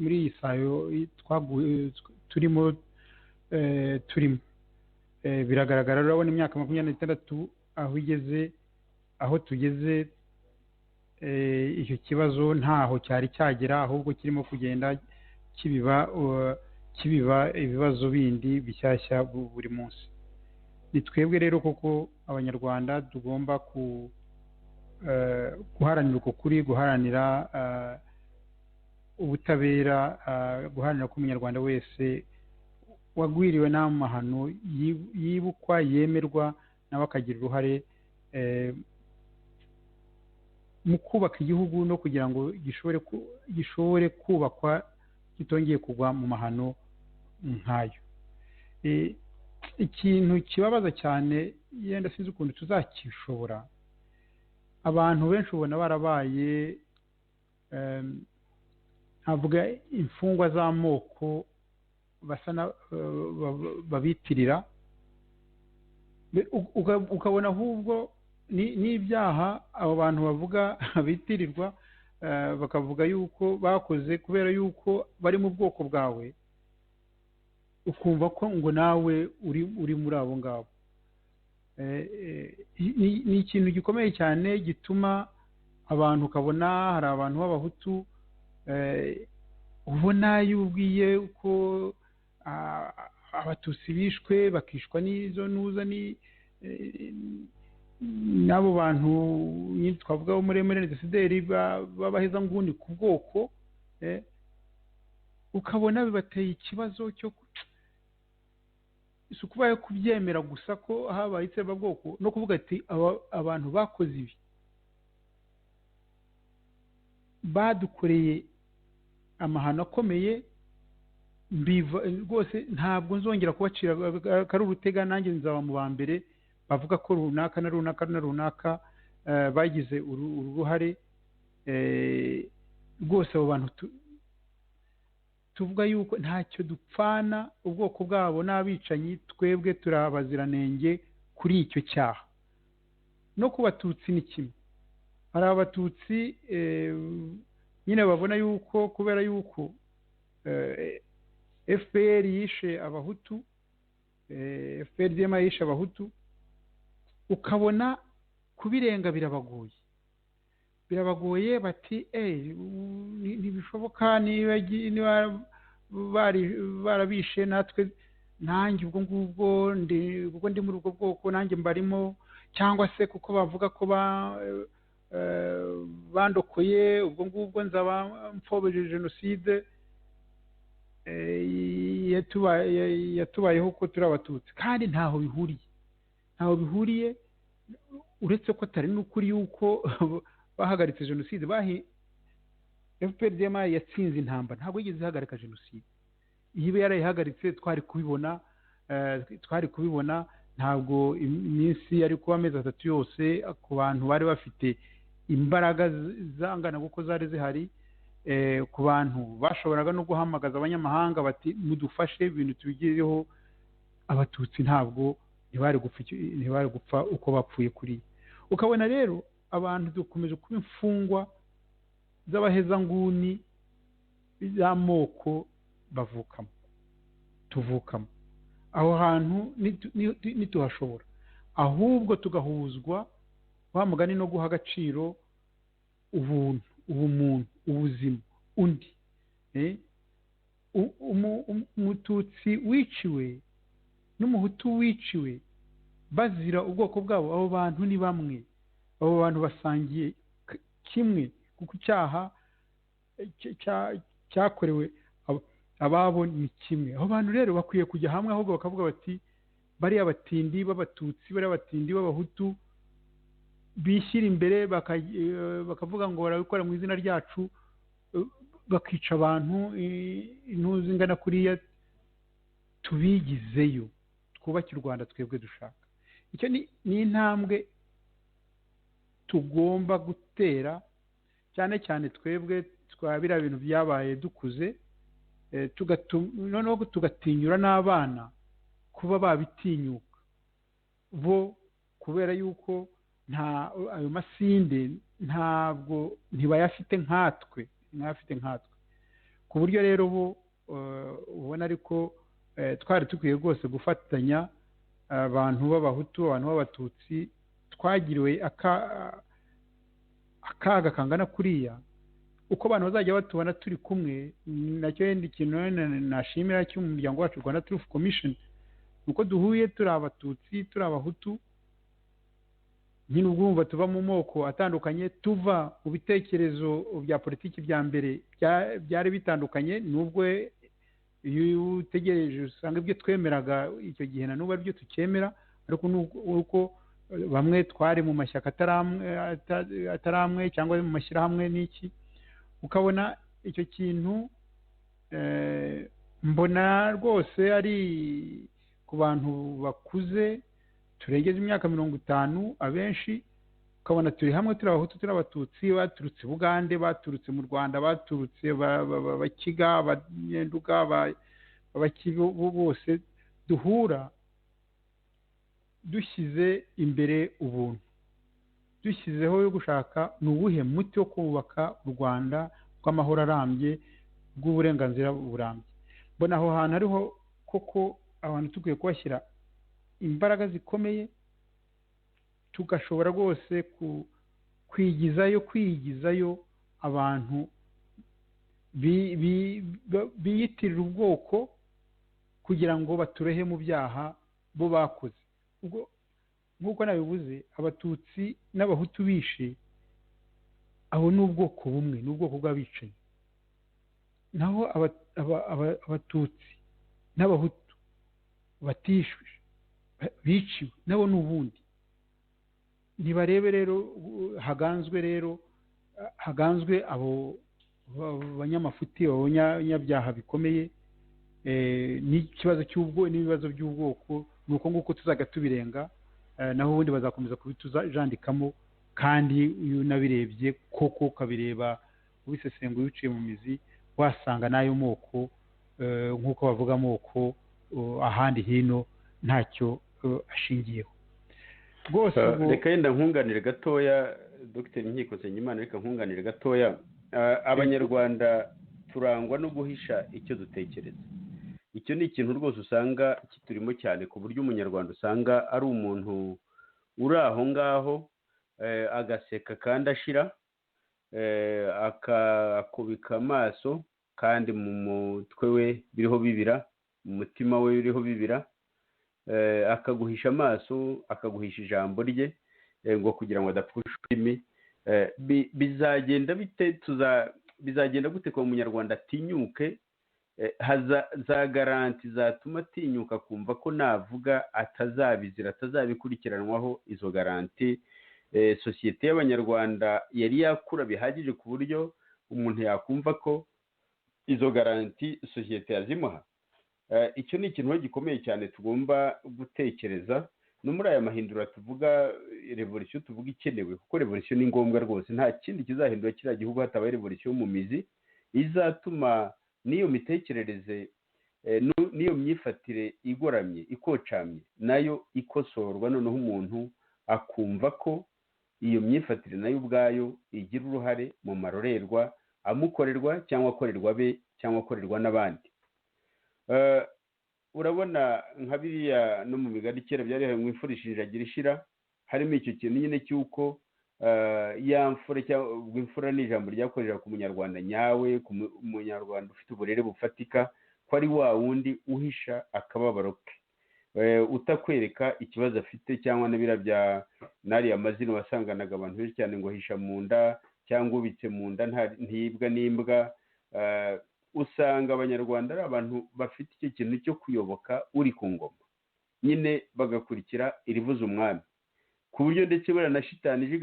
muri iyi sayo turimo. Biragaragara, urabona imyaka 26 aho igeze, aho tugeze. Icyo kibazo ntaho cyari cyagera, ahubwo kirimo kugenda kibiba ibibazo bindi bishyashya buri munsi. Ni twebwe rero koko abanyarwanda tugomba guharanira uko kuri, guharanira ubutabera, guharanira ko umunyarwanda wese wagwiriwe n'amahano yibukwa, yemerwa, nawe akagira uruhare mu kubaka igihugu no kugira ngo gishobore kubakwa kitongeye kugwa mu mahano nk'ayo. Ikintu kibabaza cyane, yenda sinzi ukuntu tuzakishobora, abantu benshi ubona barabaye ntavuga imfungwa z'amoko babitirira, ukabona ahubwo n'ibyaha abo bantu bavuga bitirirwa, bakavuga yuko bakoze kubera yuko bari mu bwoko bwawe, ukumva ko ngo nawe uri muri abo ngabo. Ni ikintu gikomeye cyane gituma abantu, ukabona hari abantu b'abahutu ubona yubwiye ko abatutsi bishwe, bakishwa n'izo nuza n'abo bantu nyine twavuga bo muri MNDCDR babaheza nguni ku bwoko, ukabona bibateye ikibazo cyo kuba yo kubyemera gusa ko habaye itsembabwoko, no kuvuga ati abantu bakoze ibi badukoreye amahano akomeye, rwose ntabwo nzongera kubacira kari urutega, nanjye nzaba mu ba mbere bavuga ko runaka na runaka na runaka bagize uruhare. Rwose abo bantu tuvuga yuko ntacyo dupfana, ubwoko bwabo n'abicanyi, twebwe turabaziranenge kuri icyo cyaha. No ku batutsi ni kimwe. Hari abatutsi nyine babona yuko kubera yuko FPR yishe abahutu, FPRDM yishe abahutu, ukabona kubirenga birabagoye, bati ntibishoboka, niba barabishe natwe, nanjye ubwo ngubwo ndi muri ubwo bwoko, nanjye mbarimo, cyangwa se kuko bavuga ko bandokoye, ubwo ngubwo nzaba mpfobeje jenoside yatubayeho ko turi abatutsi. Kandi ntaho bihuriye, uretse ko atari n'ukuri yuko bahagaritse jenoside. FPRDM yatsinze intambara, ntabwo yigeze ihagarika jenoside. Iyo iba yarayihagaritse twari kubibona. Ntabwo iminsi yari kuba amezi 3 yose ku bantu bari bafite imbaraga zangana kuko zari zihari, ku bantu bashoboraga no guhamagaza abanyamahanga bati mudufashe ibintu tubigireho. Abatutsi ntabwo ntibari gupfa uko bapfuye kuri. Ukabona rero abantu dukomeje kuba imfungwa z'abahezanguni z'amoko tuvukamo. Aho hantu nituhashobora, ahubwo tugahuzwa wa mugani no guha agaciro ubuntu, ubumuntu, ubuzima undi. Umututsi wiciwe n'umuhutu wiciwe bazira ubwoko bwabo, abo bantu ni bamwe, abo bantu basangiye kimwe, kuko icyaha cyakorewe ababo ni kimwe. Abo bantu rero bakwiye kujya hamwe, ahubwo bakavuga bati bariya batindi b'abatutsi, bariya batindi b'abahutu bishyira imbere, bakavuga ngo barabikora mu izina ryacu, bakica abantu intuzi ingana kuriya, tubigizeyo, twubake u Rwanda twebwe dushaka. Icyo ni intambwe tugomba gutera, cyane cyane twebwe twabira ibintu byabaye dukuze, noneho tugatinyura n'abana kuba babitinyuka, bo kubera yuko ayo masinde ntabwo ntibayafite nkatwe ku buryo rero bo ubona ariko twari dukwiye rwose gufatanya abantu b'abahutu abantu b'abatutsi twagiriwe akaga kangana kuriya uko abantu bazajya batubona turi kumwe. Nacyo yenda ikintu nashimira cy'umuryango wacu Rwanda Truth Commission nuko duhuye turi abatutsi turi abahutu nyine ubwumva tuva mu moko atandukanye, tuva mu bitekerezo bya politiki bya mbere byari bitandukanye, nubwo iyo utegereje usanga ibyo twemeraga icyo gihe na n'ubu aribyo tukemera, ariko nuko bamwe twari mu mashyaka ataramwe cyangwa mu mashyirahamwe n'iki, ukabona icyo kintu mbona rwose ari ku bantu bakuze turengeje imyaka 50 abenshi, ukabona turi hamwe turi abahutu turi abatutsi, baturutse Bugande, baturutse mu Rwanda, baturutse Bakiga, Abanyenduga, Abakibo, bose duhura dushyize imbere ubuntu, dushyizeho yo gushaka n'ubuhe muti wo kubaka u Rwanda rw'amahoro arambye bw'uburenganzira burambye. Mbona aho hantu ariho koko abantu tukwiye kubashyira imbaraga zikomeye, tugashobora rwose kwigizayo abantu biyitirira ubwoko kugira ngo baturehe mu byaha bo bakoze. Ubwo nk'uko nabivuze, abatutsi n'abahutu bishe abo ni ubwoko bumwe, ni ubwoko bw'abicanyi, naho abatutsi n'abahutu batishwe biciwe nabo ni ubundi. Ntibarebe rero haganzwe abo banyamafuti, abo banyabyaha bikomeye n'ikibazo n'ibibazo by'ubwoko, ni uko nguko tuzaga tubirenga, naho ubundi bazakomeza kubitujandikamo. Kandi iyo unabirebye koko ukabireba ubisesenguye uciye mu mizi, wasanga n'ayo moko nk'uko bavuga amoko ahandi hino ntacyo ashingiyeho rwose. Reka yenda nkunganire gatoya Dr. Nkiko Nsengimana, reka nkunganire gatoya. Abanyarwanda turangwa no guhisha icyo dutekereza. Icyo ni ikintu rwose usanga kiturimo cyane, ku buryo umunyarwanda usanga ari umuntu uri aho ngaho agaseka kandi ashira, akubika amaso, kandi mu mutwe we biriho bibira, mu mutima we biriho bibira, akaguhisha amaso, akaguhisha ijambo rye ngo kugira ngo adapfusha ururimi. Bizagenda bite? Bizagenda gute ko umunyarwanda atinyuke? Za garanti zatuma atinyuka kumva ko navuga atazabizira, atazabikurikiranwaho. Izo garanti sosiyete y'abanyarwanda yari yakura bihagije ku buryo umuntu yakumva ko izo garanti sosiyete yazimuha. Icyo ni ikintu gikomeye cyane tugomba gutekereza. No muri aya mahindura tuvuga, revolution tuvuga ikenewe, kuko revolution ni ngombwa rwose. Nta kindi kizahindura kiriya gihugu hatabaye revolution mu mizi izatuma n'iyo mitekerereze n'iyo myifatire igoramye ikocamye nayo ikosorwa, noneho umuntu akumva ko iyo myifatire nayo ubwayo igira uruhare mu marorerwa amukorerwa cyangwa akorerwa be cyangwa akorerwa n'abandi. Urabona nka biriya no mu migani kera byari mu imfurishije agira ishira, harimo icyo kintu nyine cy'uko ya mfura, cyangwa imfura ni ijambo ryakorera ku munyarwanda nyawe, ku munyarwanda ufite uburere bufatika, ko ari wa wundi uhisha akababaro ke, utakwereka ikibazo afite, cyangwa n'ibira bya nariya amazina wasanganaga abantu benshi cyane ngo hisha mu nda cyangwa ubitse mu nda ntibwa n'imbwa. Usanga abanyarwanda ari abantu bafite icyo kintu cyo kuyoboka uri ku ngoma, nyine bagakurikira irivuza umwami, ku buryo ndetse buriya na shitani ije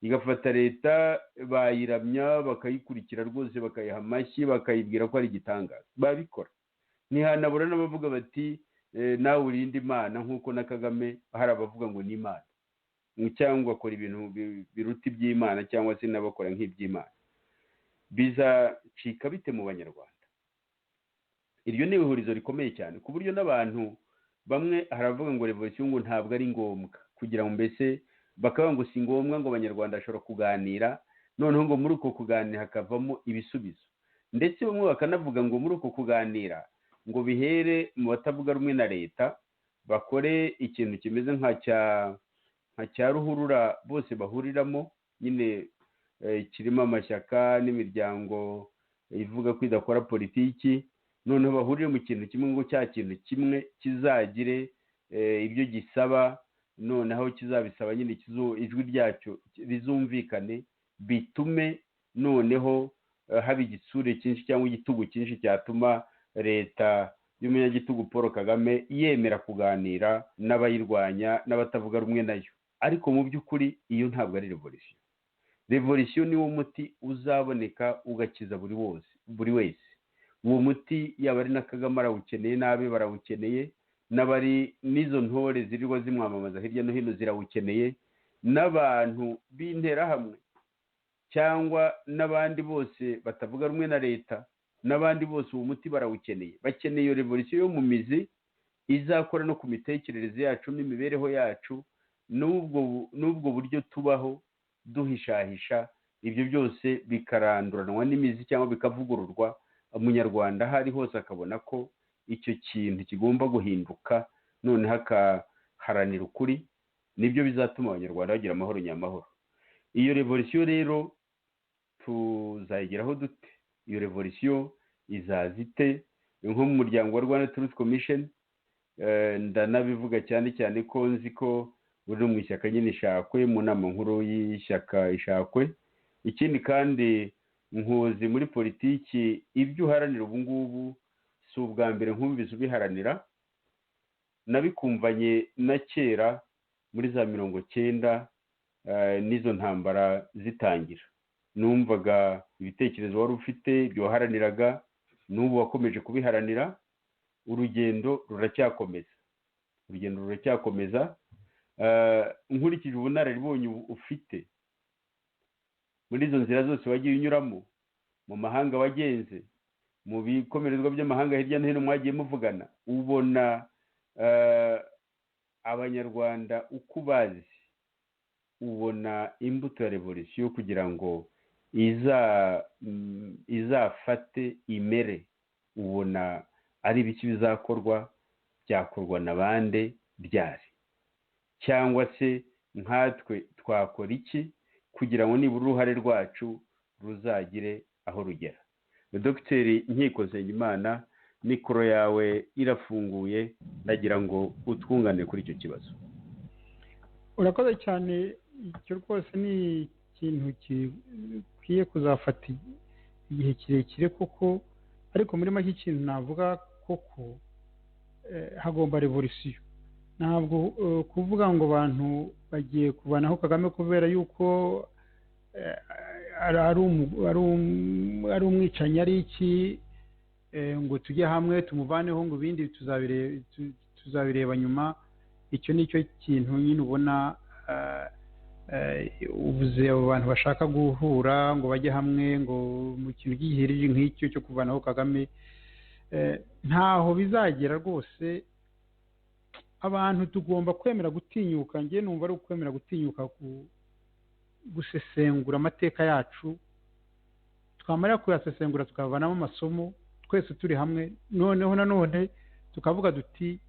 igafata leta bayiramya, bakayikurikira rwose, bakayiha amashyi, bakayibwira ko ari igitangaza. Babikora ntihanabura n'abavuga bati nawe urinde Imana, nk'uko na Kagame hari abavuga ngo ni Imana, cyangwa akora ibintu biruta iby'Imana, cyangwa se n'abakora nk'iby'Imana. Bizacika bite mu banyarwanda? Iryo ni ihurizo rikomeye cyane, ku buryo n'abantu bamwe haravuga ngo revolution ngo ntabwo ari ngombwa, kugira ngo mbese bakavuga ngo si ngombwa ngo abanyarwanda bashobora kuganira, noneho ngo muri uko kuganira hakavamo ibisubizo, ndetse bamwe bakanavuga ngo muri uko kuganira ngo bihere mu batavuga rumwe na leta, bakore ikintu kimeze nka cya ruhurura bose bahuriramo nyine, kirimo amashyaka n'imiryango ivuga ko idakora politiki, noneho bahurire mu kintu kimwe, ngo cya kintu kimwe kizagire ibyo gisaba, noneho kizabisaba nyine ijwi ryacyo rizumvikane, bitume noneho haba igitsure cyinshi cyangwa igitugu cyinshi cyatuma leta y'umunyagitugu Paul Kagame yemera kuganira n'abayirwanya n'abatavuga rumwe nayo. Ariko mu by'ukuri iyo ntabwo ari revolution. Revolution ni wo muti uzaboneka ugakiza buri wese. Uwo muti yaba ari na Kagame arawukeneye, n'abe barawukeneye, n'abari n'izo ntore zirirwa zimwamamaza hirya no hino zirawukeneye, n'abantu b'interahamwe cyangwa n'abandi bose batavuga rumwe na leta, n'abandi bose uwo muti barawukeneye. Bakeneye iyo revolution yo mu mizi izakora no ku mitekerereze yacu n'imibereho yacu, n'ubwo buryo tubaho duhishahisha, ibyo byose bikaranduranwa n'imizi cyangwa bikavugururwa, umunyarwanda aho ari hose akabona ko icyo kintu kigomba guhinduka, noneho akaharanira ukuri. Nibyo bizatuma abanyarwanda bagira amahoro nyamahoro. Iyo revolution rero tuzayigeraho dute? Iyo revolution izaza ite? Nko mu muryango wa Rwanda Truth Commission, ndanabivuga cyane cyane ko nzi ko uri mu ishyaka nyine Ishakwe, mu nama nkuru y'ishyaka Ishakwe. Ikindi kandi nkuzi muri politiki ibyo uharanira ubu ngubu si ubwa mbere nkumvise ubiharanira, nabikumvanye na kera muri za 90 n'izo ntambara zitangira. Numvaga ibitekerezo wari ufite, ibyo waharaniraga, n'ubu wakomeje kubiharanira. Urugendo ruracyakomeza. Nkurikije ubunararibonye ufite muri izo nzira zose wagiye unyuramo, mu mahanga wagenze, mu bikomerezwa by'amahanga hirya no hino mwagiye muvugana, ubona abanyarwanda uko bazi, ubona imbuto ya revolution kugira ngo izafate imere, ubona ari ibiki bizakorwa, byakorwa na bande, byari, cyangwa se nkatwe twakora iki kugira ngo nibura uruhare rwacu ruzagire aho rugera? Dr. Nkiko Nsengimana, mikoro yawe irafunguye, ndagira ngo utwungane kuri icyo kibazo. Urakoze cyane. Icyo rwose ni ikintu gikwiye kuzafata igihe kirekire koko, ariko muri make ikintu navuga koko, hagomba revolution. Ntabwo kuvuga ngo abantu bagiye kuvanaho Kagame kubera yuko ari umwicanyi ari iki, ngo tujye hamwe tumuvaneho, ngo ibindi tuzabireba nyuma. Icyo nicyo kintu nyine ubona uvuze abo bantu bashaka guhura ngo bajye hamwe ngo mu kintu gihirije nk'icyo cyo kuvanaho Kagame, ntaho bizagera rwose. Abantu tugomba kwemera gutinyuka, njye numva ari ukwemera gutinyuka gusesengura amateka yacu, twamara kuyasesengura tukavanamo amasomo twese turi hamwe, noneho nanone tukavuga duti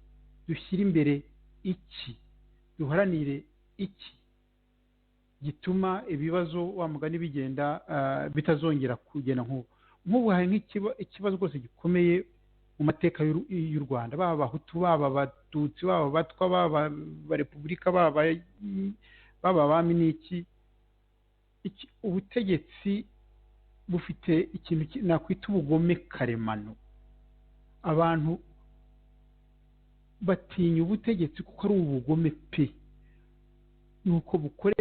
dushyire imbere iki, duharanire iki gituma ibibazo wa mugani bigenda bitazongera kugenda nk'ubu. Hari nk'ikibazo rwose gikomeye mu mateka y'u Rwanda, baba Abahutu, baba Abatutsi, baba Abatwa, baba Repubulika, baba abami n'iki. Ubutegetsi bufite ikintu nakwita ubugome karemano. Abantu batinya ubutegetsi kuko ari ubugome pe. Nuko bukora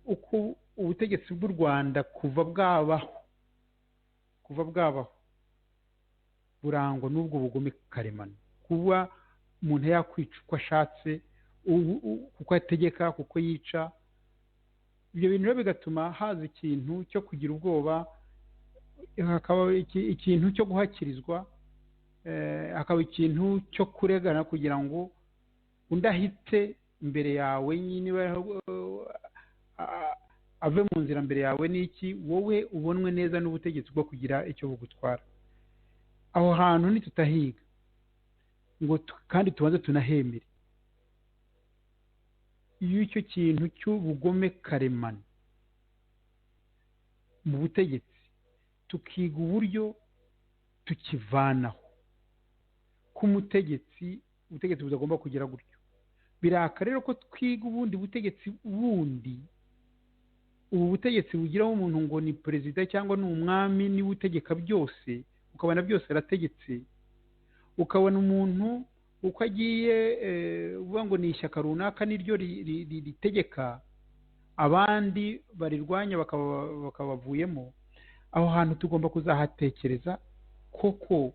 uko ubutegetsi bw'u Rwanda kuva bwabaho burangwa n'ubwo bugome karemano, kuba umuntu yakwica uko ashatse, kuko ategeka, kuko yica. Ibyo bintu rero bigatuma haza ikintu cyo kugira ubwoba hakaba ikintu cyo guhakirizwa, hakaba ikintu cyo kuregana kugira ngo undi ahite imbere yawe nyine ave mu nzira mbere yawe n'iki, wowe ubonwe neza n'ubutegetsi bwo kugira icyo bugutwara. aho hantu ntitutahiga ngo kandi tubanze tunahemere. iyo icyo kintu cy'ubugome karemano mu butegetsi tukiga uburyo tukivanaho ko ubutegetsi budagomba kugira gutyo, biraka rero ko twiga ubundi butegetsi bundi. ubu butegetsi bugiraho umuntu ngo ni perezida cyangwa ni umwami niwe utegeka byose, ukabona byose arategetse, ukabona umuntu uko agiye uvuga ngo ni ishyaka runaka niryo ritegeka, abandi barirwanya bakaba bavuyemo. aho hantu tugomba kuzahatekereza koko.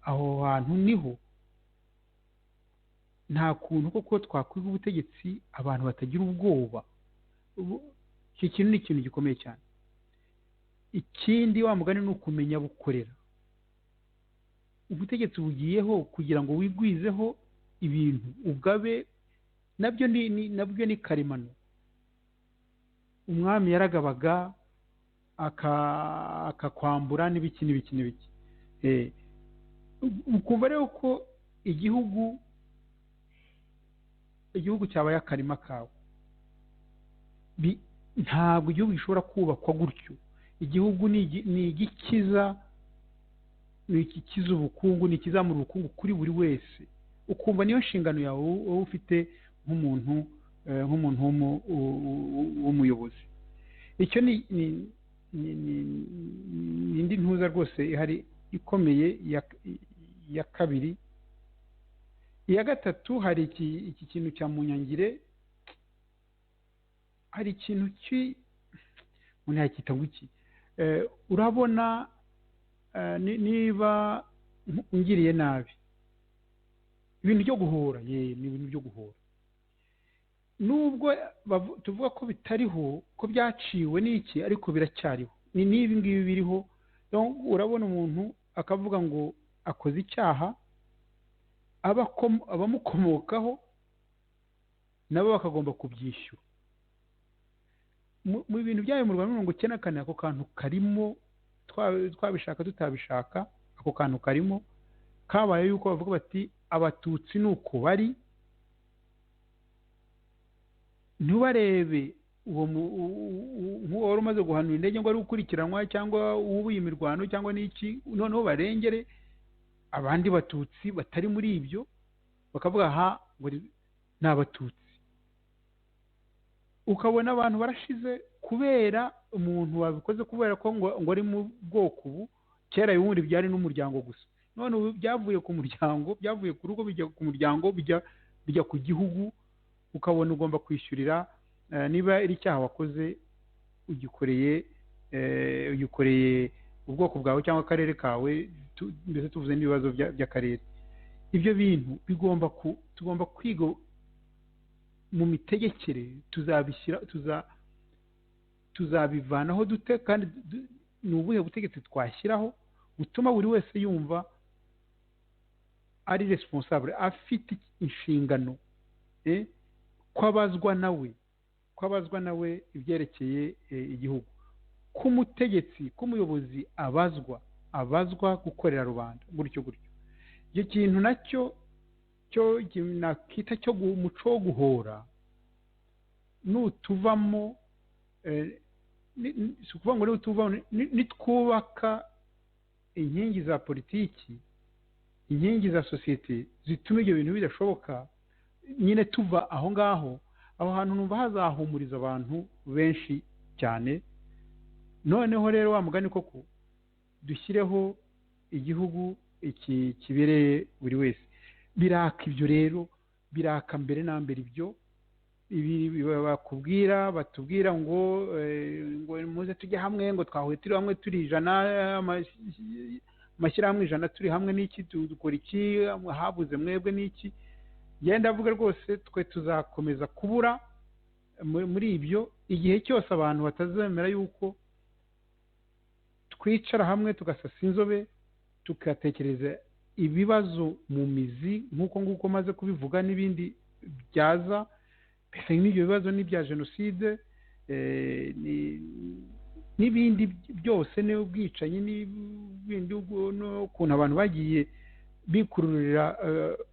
aho hantu niho nta kuntu koko twakwiga ubutegetsi abantu batagira ubwoba. iki kintu ni ikintu gikomeye cyane. ikindi wa mugani ni ukumenya bukorera. ubutegetsi bugiyeho kugira ngo wigwizeho ibintu ugabe, nabyo ni karemano. umwami yaragabaga akakwambura n'ibiki n'ibiki n'ibiki. ukumva rero ko igihugu cyabaye akarima kawe. ntabwo igihugu gishobora kubakwa gutyo. igihugu ni igikiza ubukungu, ni ikizamura ubukungu kuri buri wese. ukumva niyo nshingano yawe wowe ufite nk'umuntu w'umuyobozi. icyo ni indi ntuza rwose ihari ikomeye ya kabiri. iya gatatu hari iki kintu cya munyangire. hari ikintu umuntu yakita ngo iki, urabona niba ungiriye nabi, ibintu byo guhora, ni ibintu byo guhora. nubwo tuvuga ko bitariho, ko byaciwe n'iki, ariko biracyariho. ni n'ibi ngibi biriho. urabona umuntu akavuga ngo akoze icyaha, abamukomokaho nabo bakagomba kubyishyura. mu bintu byayo mu Rwanda 1994 ako kantu karimo, twabishaka tutabishaka, ako kantu karimo. kabaye yuko bavuga bati abatutsi nuko bari, ntubarebe uwo wari umaze guhanura indege ngo ari gukurikiranwa cyangwa uwubuye imirwano cyangwa n'iki, noneho barengere abandi batutsi batari muri ibyo, bakavuga aha ngo ni abatutsi. ukabona abantu barashize kubera umuntu wabikoze, kubera ko ngo ari mu bwoko ubu. kera ubundi byari n'umuryango gusa, none ubu byavuye ku muryango, byavuye ku rugo bijya ku muryango, bijya ku gihugu. ukabona ugomba kwishyurira niba iri cyaha wakoze ugikoreye ubwoko bwawe cyangwa akarere kawe, mbese tuvuze n'ibibazo by'akarere. ibyo bintu tugomba kwiga mu mitegekere. tuzabivanaho dute, kandi ni ubuhe butegetsi twashyiraho butuma buri wese yumva ari responsable, afite inshingano, kwabazwa nawe ibyerekeye igihugu. k'umutegetsi, k'umuyobozi abazwa gukorera rubanda gutyo. icyo kintu nacyo nakita cyo umuco wo guhora nutuvamo, si ukuvuga ngo nutuvamo, nitwubaka inkingi za politiki, inkingi za sosiyete zituma ibyo bintu bidashoboka, nyine tuva aho ngaho. aho hantu numva hazahumuriza abantu benshi cyane. noneho rero wa mugani koko dushyireho igihugu iki kibereye buri wese. biraka ibyo rero, biraka mbere na mbere ibyo batubwira ngo muze tujye hamwe, ngo twahuye turi hamwe turi 100, amashyirahamwe 100 turi hamwe n'iki, dukora iki, habuze mwebwe n'iki. genda avuga rwose twe tuzakomeza kubura muri ibyo igihe cyose abantu batazemera yuko twicara hamwe tugasasa inzobe tugatekereza ibibazo mu mizi nk'uko nguko maze kubivuga n'ibindi byaza mbese n'ibyo bibazo n'ibya jenoside n'ibindi byose n'ubwicanyi n'ibindi n'ukuntu abantu bagiye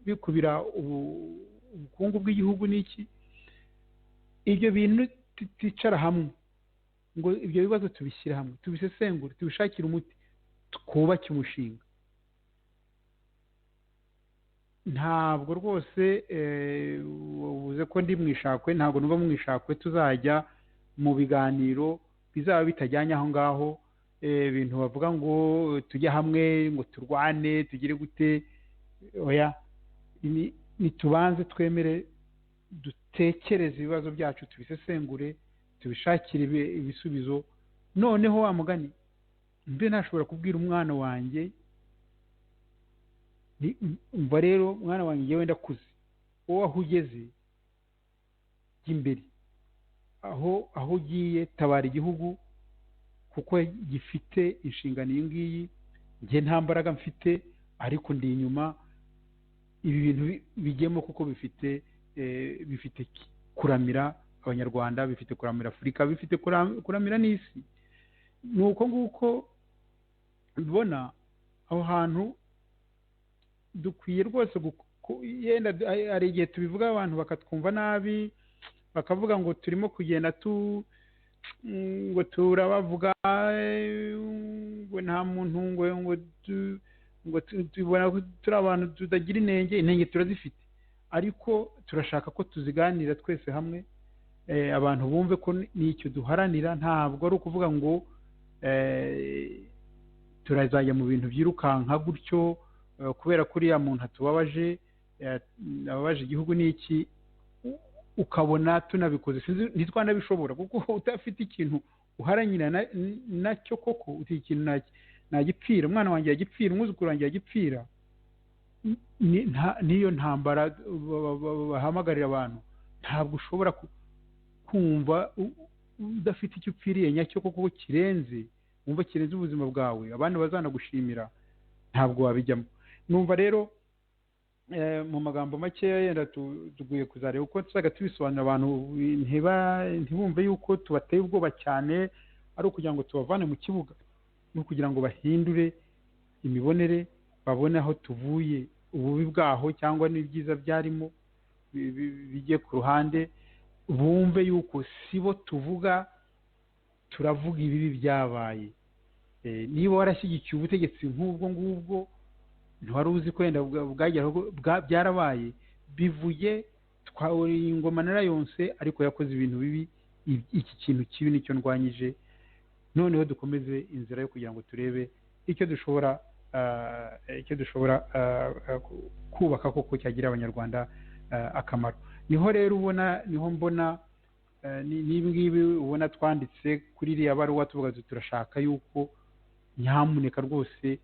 bikubira ubukungu bw'igihugu n'iki ibyo bintu twicara hamwe ngo ibyo bibazo tubishyire hamwe tubisesengure tubishakire umuti twubake umushinga ntabwo rwose uvuze ko ndi mu ishakwe ntabwo numva mu ishakwe tuzajya mu biganiro bizaba bitajyanye aho ngaho ibintu bavuga ngo tujye hamwe ngo turwane tugire gute oya nitubanze twemere dutekereze ibibazo byacu tubisesengure tubishakire ibisubizo noneho wa mugani mbe nashobora kubwira umwana wanjye umva rero umwana wanjye ngewe ndakuze wowe aho ugeze jya imbere aho ugiye tabara igihugu kuko gifite inshingano iyi ngiyi njye nta mbaraga mfite ariko ndi inyuma ibi bintu bigemo kuko bifite kuramira abanyarwanda bifite kuramira afurika bifite kuramira n'isi ni uko nguko mbona aho hantu dukwiye rwose yenda hari igihe tubivuga abantu bakatwumva nabi bakavuga ngo turimo kugenda ngo turabavuga ngo nta muntu ngo tubona ko turi abantu tutagira intenge turazifite ariko turashaka ko tuziganira twese hamwe abantu bumve ko n'icyo duharanira ntabwo ari ukuvuga ngo turazajya mu bintu byirukanka gutyo kubera ko uriya muntu atubabaje ababaje igihugu n'iki ukabona tunabikoze ntitwanabishobora kuko udafite ikintu uharanira nacyo koko uti ikintu nagipfira umwana wanjye yagipfira umwuzukuru wanjye yagipfira niyo ntambara bahamagarira abantu ntabwo ushobora kumva udafite icyo upfiriye nyacyo koko kirenze wumva kirenze ubuzima bwawe abandi bazanagushimira ntabwo wabijyamo numva rero mu magambo makeya yenda tuguye kuzareba uko tuzaga tubisobanura abantu ntibumve yuko tubateye ubwoba cyane ari ukugira ngo tubavane mu kibuga no kugira ngo bahindure imibonere babone aho tuvuye ububi bwaho cyangwa n'ibyiza byarimo bijye ku ruhande bumve yuko sibo tuvuga turavuga ibibi byabaye niba warashyigikiye ubutegetsi nk'ubwo ngubwo ntiwari uzi ko wenda byarabaye bivuye ingoma narayonse ariko yakoze ibintu bibi iki kintu kibi nicyo ndwanyije noneho dukomeze inzira yo kugira ngo turebe icyo dushobora kubaka koko cyagira abanyarwanda akamaro niho rero niho mbona n'ibi ngibi ubona twanditse kuri iriya baruwa tuvuga turashaka yuko nyamuneka rwose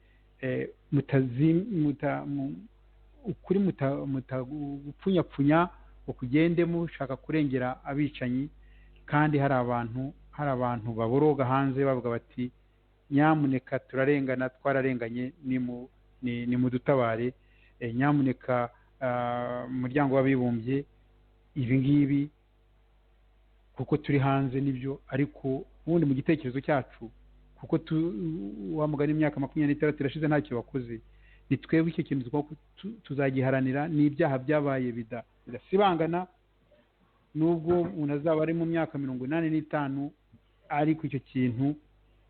ukuri mutagupfunyapfunya ngo kugende mushaka kurengera abicanyi kandi hari abantu baboroga hanze bavuga bati nyamuneka turarengana twararenganye ni mudutabare nyamuneka umuryango w'abibumbye ibi ngibi kuko turi hanze nibyo ariko ubundi mu gitekerezo cyacu kuko wa mugani imyaka 26 irashize ntacyo wakoze ni twebwe icyo kintu tuzagiharanira n'ibyaha byabaye bidasibangana nubwo umuntu azaba ari mu myaka 85 ariko icyo kintu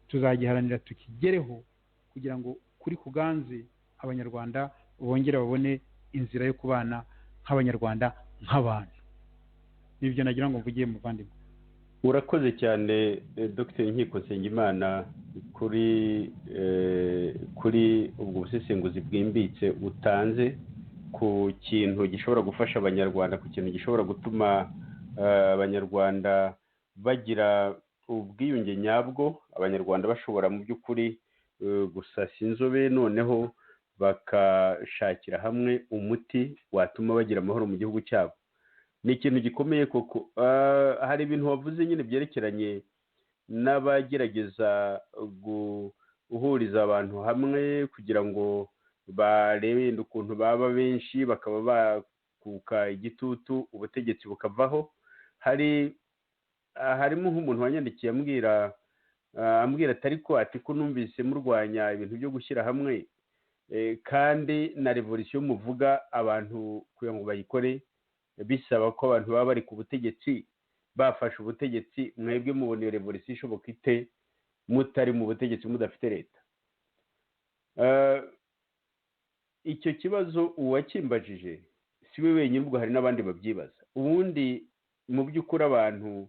tuzagiharanira tukigereho kugira ngo kuri kuganze abanyarwanda bongere babone inzira yo kubana nk'abanyarwanda nk'abantu nibyo nagira ngo mvugiye muvandimwe urakoze cyane Dr Nkiko Nsengimana kuri ubwo busesenguzi bwimbitse utanze ku kintu gishobora gufasha abanyarwanda ku kintu gishobora gutuma abanyarwanda bagira ubwiyunge nyabwo abanyarwanda bashobora mu by'ukuri gusasa inzobe noneho bakashakira hamwe umuti watuma bagira amahoro mu gihugu cyabo ni ikintu gikomeye koko hari ibintu wavuze nyine byerekeranye n'abagerageza uhuriza abantu hamwe kugira ngo barebe ukuntu baba benshi bakaba bakuka igitutu ubutegetsi bukavaho. Harimo nk'umuntu wanyandikiye ambwira ati ko numvise murwanya ibintu byo gushyira hamwe, kandi na revolisiyo muvuga abantu kugira ngo bayikore bisaba ko abantu baba bari ku butegetsi, bafashe ubutegetsi, mwebwe mubona iyo revolisiyo ishoboka ite mutari mu butegetsi mudafite leta? Icyo kibazo uwakimbajije si we wenyine, ubwo hari n'abandi babyibaza. Ubundi mu by'ukuri abantu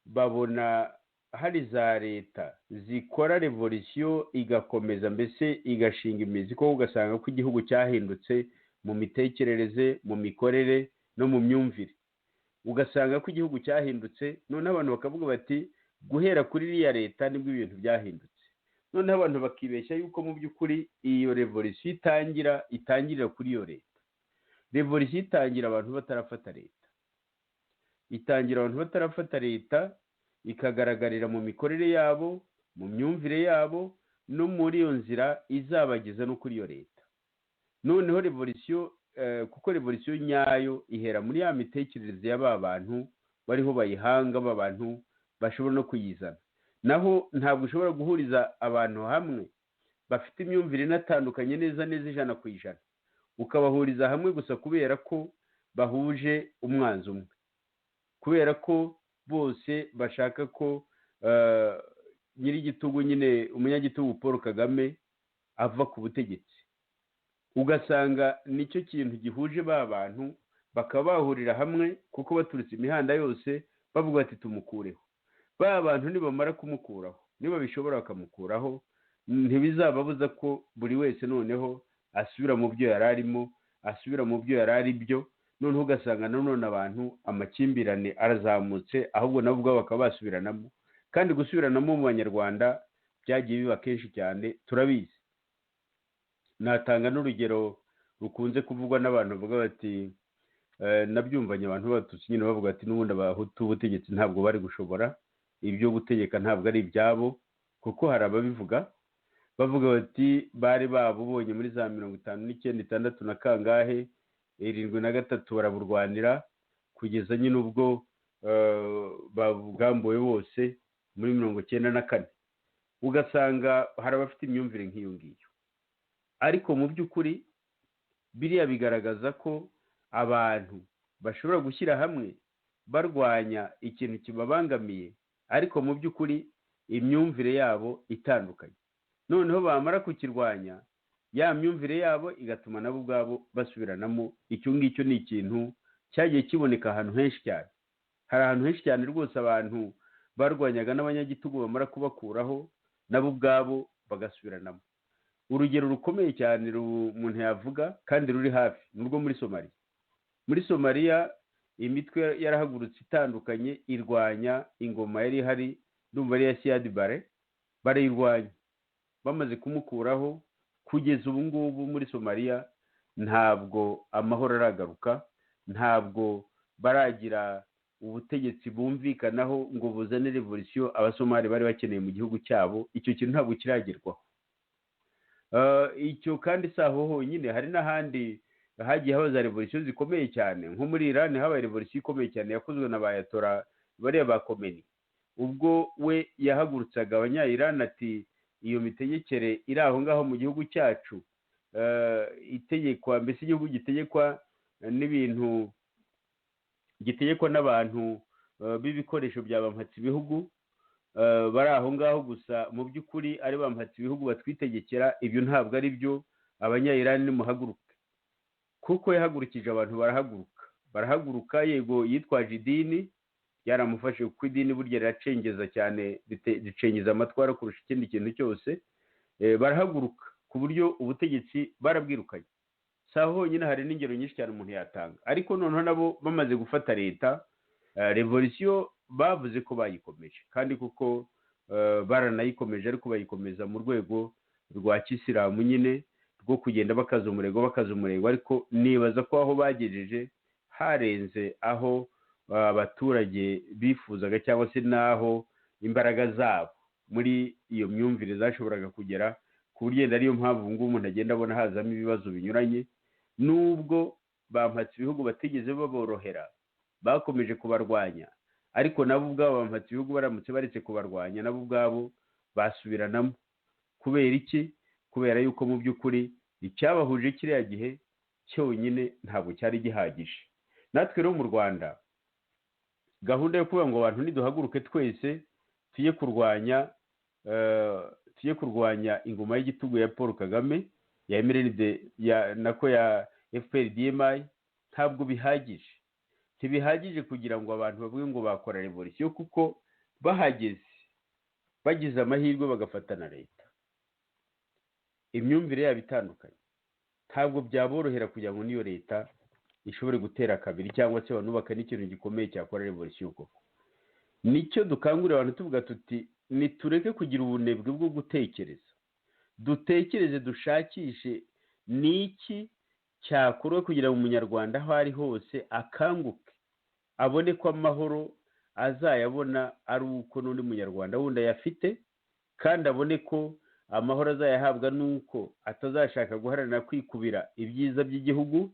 babona hari za leta zikora revolisiyo igakomeza, mbese igashinga imizi, ko ugasanga ko igihugu cyahindutse mu mitekerereze, mu mikorere no mu myumvire. Ugasanga ko igihugu cyahindutse, noneho abantu bakavuga bati guhera kuri iriya leta nibwo ibintu byahindutse. Noneho abantu bakibeshya yuko mu by'ukuri iyo revolisiyo itangirira kuri iyo leta. Revolisiyo itangira abantu batarafata leta, ikagaragarira mu mikorere yabo, mu myumvire yabo, no muri iyo nzira izabageza no kuri iyo leta. Noneho revolisiyo, kuko revolisiyo nyayo ihera muri ya mitekerereze y'aba bantu bariho bayihanga, aba bantu bashobora no kuyizana. Naho ntabwo ushobora guhuriza abantu hamwe bafite imyumvire inatandukanye neza 100%, ukabahuriza hamwe gusa kubera ko bahuje umwanzi umwe, kubera ko bose bashaka ko nyir'igitugu nyine umunyagitugu Paul Kagame ava ku butegetsi. Ugasanga nicyo kintu gihuje ba bantu, bakaba bahurira hamwe kuko baturutse imihanda yose bavuga bati tumukureho. Ba bantu nibamara kumukuraho, niba bishobora bakamukuraho, ntibizababuza ko buri wese noneho asubira mu byo yari arimo, asubira mu byo yari ari byo. Noneho ugasanga nanone abantu amakimbirane arazamutse, ahubwo nabo ubwabo bakaba basubiranamo. Kandi gusubiranamo mu banyarwanda byagiye biba kenshi cyane, turabizi. Natanga n'urugero rukunze kuvugwa n'abantu bavuga bati nabyumvanye abantu batutsi nyine bavuga ati n'ubundi abahutu ubutegetsi ntabwo bari gushobora, ibyo gutegeka ntabwo ari ibyabo, kuko hari ababivuga bavuga bati bari babubonye muri za 59, 60 na kangahe 73 baraburwanira kugeza nyine ubwo babugambuye bose muri 94. Ugasanga hari abafite imyumvire nk'iyo ngiyo, ariko mu by'ukuri biriya bigaragaza ko abantu bashobora gushyira hamwe barwanya ikintu kibabangamiye, ariko mu by'ukuri imyumvire yabo itandukanye. Noneho bamara kukirwanya, ya myumvire yabo igatuma nabo ubwabo basubiranamo. Icyo ngicyo ni ikintu cyagiye kiboneka ahantu henshi cyane. Hari ahantu henshi cyane rwose abantu barwanyaga n'abanyagitugu, bamara kubakuraho nabo ubwabo bagasubiranamo. Urugero rukomeye cyane umuntu yavuga kandi ruri hafi n'urwo muri Somalia. Muri Somalia imitwe yarahagurutse itandukanye irwanya ingoma yari ihari, ndumva ari ya Siad Barre, barayirwanya. Bamaze kumukuraho, kugeza ubu ngubu muri Somalia ntabwo amahoro aragaruka, ntabwo baragira ubutegetsi bumvikanaho ngo buzane revolisiyo abasomali bari bakeneye mu gihugu cyabo. Icyo kintu ntabwo kiragerwaho. Icyo kandi saho honyine, hari n'ahandi hagiye haba za revolisiyo zikomeye cyane. Nko muri Iran habaye revolisiyo ikomeye cyane yakozwe na Bayatora bariya ba Khomeini. Ubwo we yahagurutsaga abanya-Iran ati iyo mitegekere iri aho ngaho mu gihugu cyacu, itegekwa, mbese igihugu gitegekwa n'ibintu, gitegekwa n'abantu b'ibikoresho bya bampatsi ibihugu, bari aho ngaho gusa, mu by'ukuri ari bampatsi ibihugu batwitegekera. Ibyo ntabwo ari byo, abanya-Iran nimuhaguruke. Kuko yahagurukije abantu, barahaguruka. Yego yitwaje idini, byaramufashe kuko idini burya riracengeza cyane, ricengeza amatwara kurusha ikindi kintu cyose. Barahaguruka ku buryo ubutegetsi barabwirukanye. Saho honyine, hari n'ingero nyinshi cyane umuntu yatanga. Ariko noneho nabo bamaze gufata leta, revolisiyo bavuze ko bayikomeje, kandi kuko baranayikomeje, ariko bayikomeza mu rwego rwa kisilamu nyine, rwo kugenda bakaza umurego, ariko nibaza ko aho bagejeje harenze aho abaturage bifuzaga, cyangwa se n'aho imbaraga zabo muri iyo myumvire zashoboraga kugera ku buryo yenda ariyo mpamvu ubu ngubu umuntu agenda abona hazamo ibibazo binyuranye, nubwo bampatse ibihugu batigeze baborohera bakomeje kubarwanya, ariko nabo ubwabo bampatse ibihugu baramutse baretse kubarwanya nabo ubwabo basubiranamo. Kubera iki? Kubera yuko mu by'ukuri icyabahuje kiriya gihe cyonyine ntabwo cyari gihagije. Natwe rero mu Rwanda gahunda yo kuvuga ngo abantu niduhaguruke twese tujye kurwanya ingoma y'igitugu ya Paul Kagame ya MRND nako ya FPR-DMI ntabwo bihagije. Ntibihagije kugira ngo abantu bavuge ngo bakora revolution, kuko bagize amahirwe bagafata na leta, imyumvire yabo itandukanye, ntabwo byaborohera kugira ngo niyo leta ishobore gutera kabiri cyangwa se banubaka n'ikintu gikomeye cyakora revolution koko. Nicyo dukangurira abantu tuvuga tuti nitureke kugira ubunebwe bwo gutekereza, dutekereze dushakishe niki cyakorwa kugira ngo umunyarwanda aho ari hose akanguke, abone ko amahoro azayabona ari uko n'undi munyarwanda wundi ayafite, kandi abone ko amahoro azayahabwa n'uko atazashaka guharanira kwikubira ibyiza by'igihugu,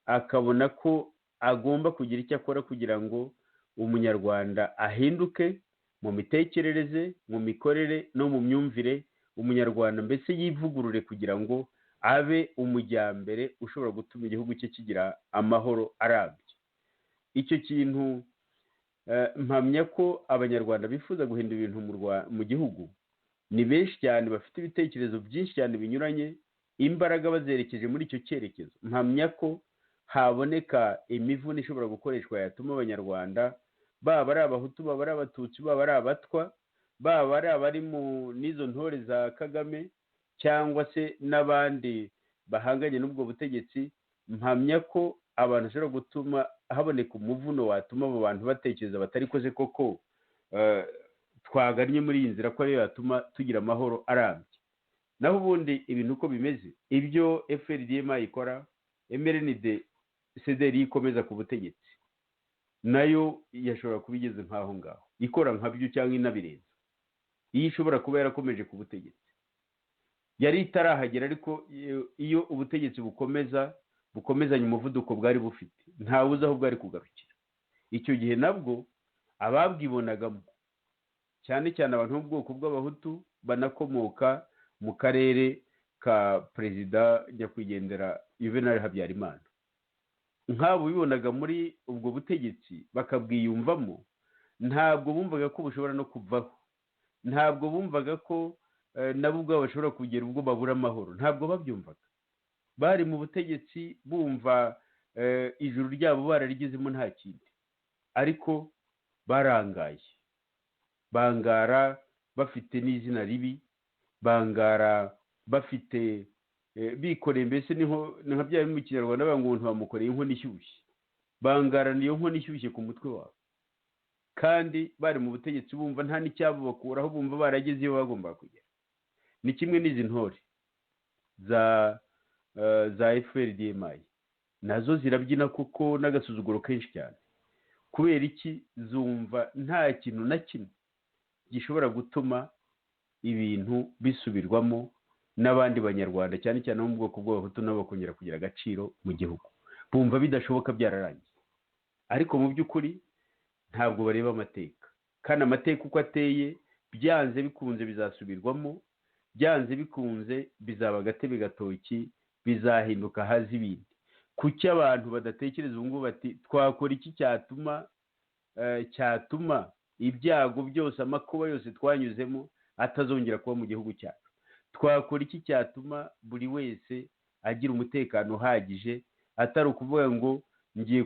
akabona ko agomba kugira icyo akora kugira ngo umunyarwanda ahinduke mu mitekerereze, mu mikorere no mu myumvire, umunyarwanda mbese yivugurure kugira ngo abe umujyambere ushobora gutuma igihugu cye kigira amahoro arambye. Icyo kintu mpamya ko abanyarwanda bifuza guhindura ibintu mu gihugu ni benshi cyane, bafite ibitekerezo byinshi cyane binyuranye, imbaraga bazerekeje muri icyo cyerekezo. Mpamya ko haboneka imivune ishobora gukoreshwa yatuma abanyarwanda, baba ari abahutu, baba ari abatutsi, baba ari abatwa, baba ari abari mu n'izo ntore za Kagame cyangwa se n'abandi bahanganye n'ubwo butegetsi, mpamya ko abantu bashobora gutuma haboneka umuvuno watuma abo bantu batekereza batari koze koko twagannye muri iyi nzira ko ariyo yatuma tugira amahoro arambye. Naho ubundi ibintu uko bimeze, ibyo FPR-DMI ikora, MRND CDR ikomeza ku butegetsi, nayo yashobora kuba igeze nk'aho ngaho ikora nkabyo cyangwa inabirenza. Iyo ishobora kuba yarakomeje ku butegetsi yari itarahagera, ariko iyo ubutegetsi bukomezanya umuvuduko bwari bufite, ntawe uzi aho bwari kugarukira. Icyo gihe nabwo ababwibonagamo cyane cyane abantu bo mu bwoko bw'abahutu banakomoka mu karere ka perezida nyakwigendera Juvenal Habyarimana, nk'abo bibonaga muri ubwo butegetsi bakabwiyumvamo, ntabwo bumvaga ko bushobora no kuvaho, ntabwo bumvaga ko nabo ubwabo bashobora kugera ubwo babura amahoro, ntabwo babyumvaga. Bari mu butegetsi bumva ijuru ryabo bararigezemo nta kindi, ariko barangaye, bangara bafite n'izina ribi, bangara bafite bikoreye, mbese ni nka bya mu Kinyarwanda bavuga ngo umuntu bamukoreye inkono ishyushye, bangarana iyo nkono ishyushye ku mutwe wabo, kandi bari mu butegetsi bumva nta n'icyabo bakuraho, bumva barageze iyo bagomba kugera. Ni kimwe n'izi ntore za FPR-DMI, nazo zirabyina kuko n'agasuzuguro kenshi cyane. Kubera iki? Zumva nta kintu na kimwe gishobora gutuma ibintu bisubirwamo n'abandi banyarwanda, cyane cyane bo mu bwoko bw'abahutu, nabo bakongera kugira agaciro mu gihugu. Bumva bidashoboka, byararangiye. Ariko mu by'ukuri ntabwo bareba amateka, kandi amateka uko ateye, byanze bikunze bizasubirwamo, byanze bikunze bizaba agatebe gatoki, bizahinduka haza ibindi. Kuki abantu badatekereza ubu ngubu bati twakora iki cyatuma ibyago byose, amakuba yose twanyuzemo atazongera kuba mu gihugu cyacu? Twakora iki cyatuma buri wese agira umutekano uhagije, atari ukuvuga ngo ngiye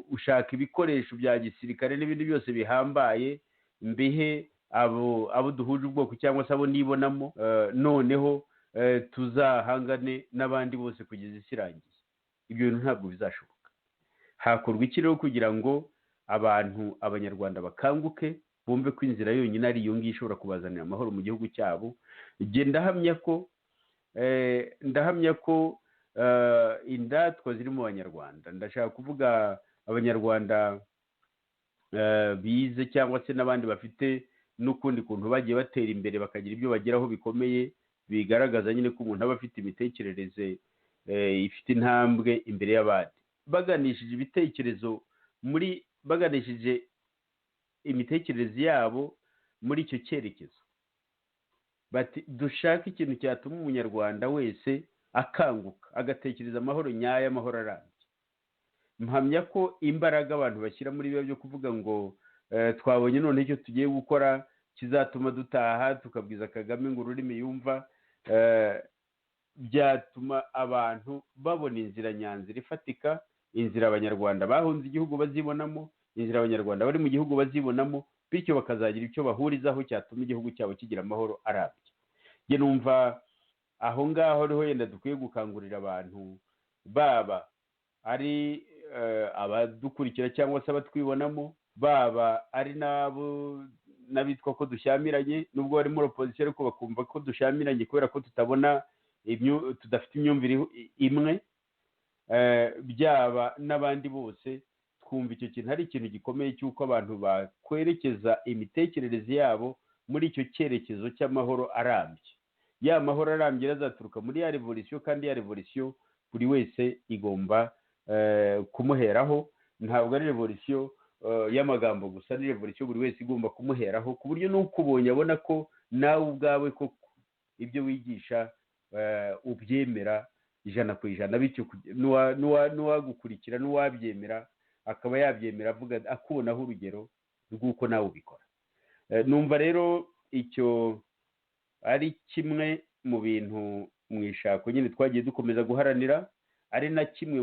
gushaka ibikoresho bya gisirikare n'ibindi byose bihambaye mbihe abo duhuje ubwoko cyangwa se abo nibonamo, noneho tuzahangane n'abandi bose kugeza isi irangiye. Ibyo bintu ntabwo bizashoboka. Hakorwa iki rero kugira ngo abanyarwanda bakanguke, bumve ko inzira yonyine ari iyo ngiyo ishobora kubazanira amahoro mu gihugu cyabo? Ndahamya ko indatwa ziri mu banyarwanda, ndashaka kuvuga abanyarwanda bize cyangwa se n'abandi bafite n'ukundi kuntu bagiye batera imbere bakagira ibyo bageraho bikomeye bigaragaza nyine ko umuntu aba afite imitekerereze ifite intambwe imbere y'abandi, baganishije ibitekerezo baganishije imitekerereze yabo muri icyo cyerekezo. Bati dushaka ikintu cyatuma umunyarwanda wese akanguka agatekereza amahoro nyayo, amahoro arambye. Mpamya ko imbaraga abantu bashyira muri biba byo kuvuga ngo twabonye none icyo tugiye gukora kizatuma dutaha tukabwiza Kagame ngo ururimi yumva, byatuma abantu babona inzira nyanzira ifatika, inzira abanyarwanda bahunze igihugu bazibonamo, inzira abanyarwanda bari mu gihugu bazibonamo, bityo bakazagira icyo bahurizaho cyatuma igihugu cyabo kigira amahoro arambye. Njye numva aho ngaho ariho yenda dukwiye gukangurira abantu, baba ari abadukurikira cyangwa se abatwibonamo, baba ari n'abitwa ko dushyamiranye, nubwo bari muri opozisiyo ariko bakumva ko dushyamiranye kubera ko tudafite imyumvire imwe, byaba n'abandi bose, twumva icyo kintu ari ikintu gikomeye cy'uko abantu bakwerekeza imitekerereze yabo muri icyo cyerekezo cy'amahoro arambye. Ya mahoro arambye azaturuka muri ya revolisiyo, kandi ya revolisiyo buri wese igomba kumuheraho, ntabwo ari revolisiyo y'amagambo gusa, ni revolisiyo buri wese igomba kumuheraho, ku buryo n'ukubonye abona ko nawe ubwawe koko ibyo wigisha ubyemera ijana ku ijana, bityo n'uwagukurikira n'uwabyemera akaba yabyemera avuga akubonaho urugero rw'uko nawe ubikora. Numva rero icyo ari kimwe mu bintu mu ishako nyine twagiye dukomeza guharanira, ari na kimwe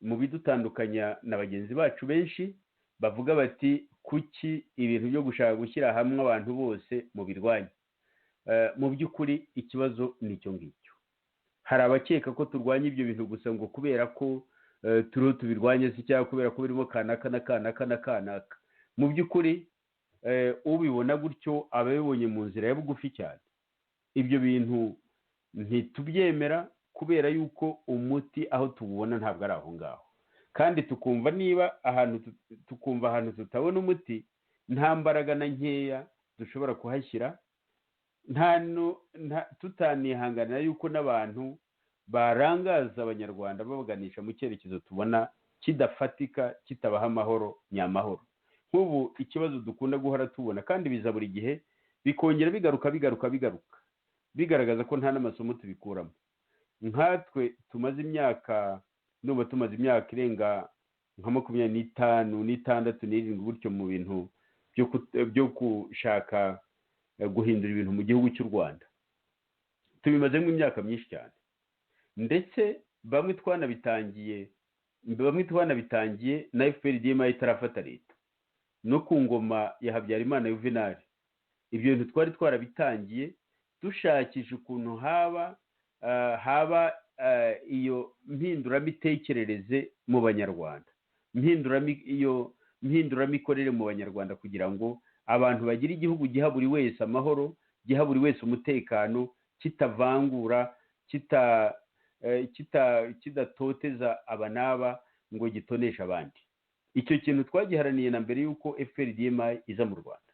mu bidutandukanya na bagenzi bacu benshi bavuga bati kuki ibintu byo gushaka gushyira hamwe abantu bose mu birwanya. Mu by'ukuri ikibazo ni icyo ngicyo. Hari abakeka ko turwanya ibyo bintu gusa ngo kubera ko turiho tubirwanya se, cyangwa kubera ko birimo kanaka na kanaka na kanaka. Mu by'ukuri ubibona gutyo aba abibonye mu nzira ya bugufi cyane. Ibyo bintu ntitubyemera kubera yuko umuti aho tuwubona ntabwo ari aho ngaho, kandi tukumva ahantu tutabona umuti, nta mbaraga na nkeya dushobora kuhashyira, tutanihanganira yuko n'abantu barangaza abanyarwanda babaganisha mu cyerekezo tubona kidafatika, kitabaha amahoro nyamahoro. Nk'ubu ikibazo dukunda guhora tubona kandi biza buri gihe bikongera bigaruka bigaragaza ko nta n'amasomo tubikuramo. Nkatwe tumaze imyaka irenga nka 25 n'itandatu n'irindwi gutyo mu bintu byo gushaka guhindura ibintu mu gihugu cy'u Rwanda, tubimazemo imyaka myinshi cyane, ndetse bamwe twanabitangiye na FPR-DMI itarafata leta, no ku ngoma ya Habyarimana Juvenal. Ibyo bintu twari twarabitangiye dushakisha ukuntu haba iyo mpinduramitekerereze mu banyarwanda, iyo mpinduramikorere mu banyarwanda, kugira ngo abantu bagire igihugu giha buri wese amahoro, giha buri wese umutekano, kitavangura, kidatoteza aba n'aba ngo gitonesha abandi. Icyo kintu twagiharaniye na mbere y'uko FPR-DMI iza mu Rwanda,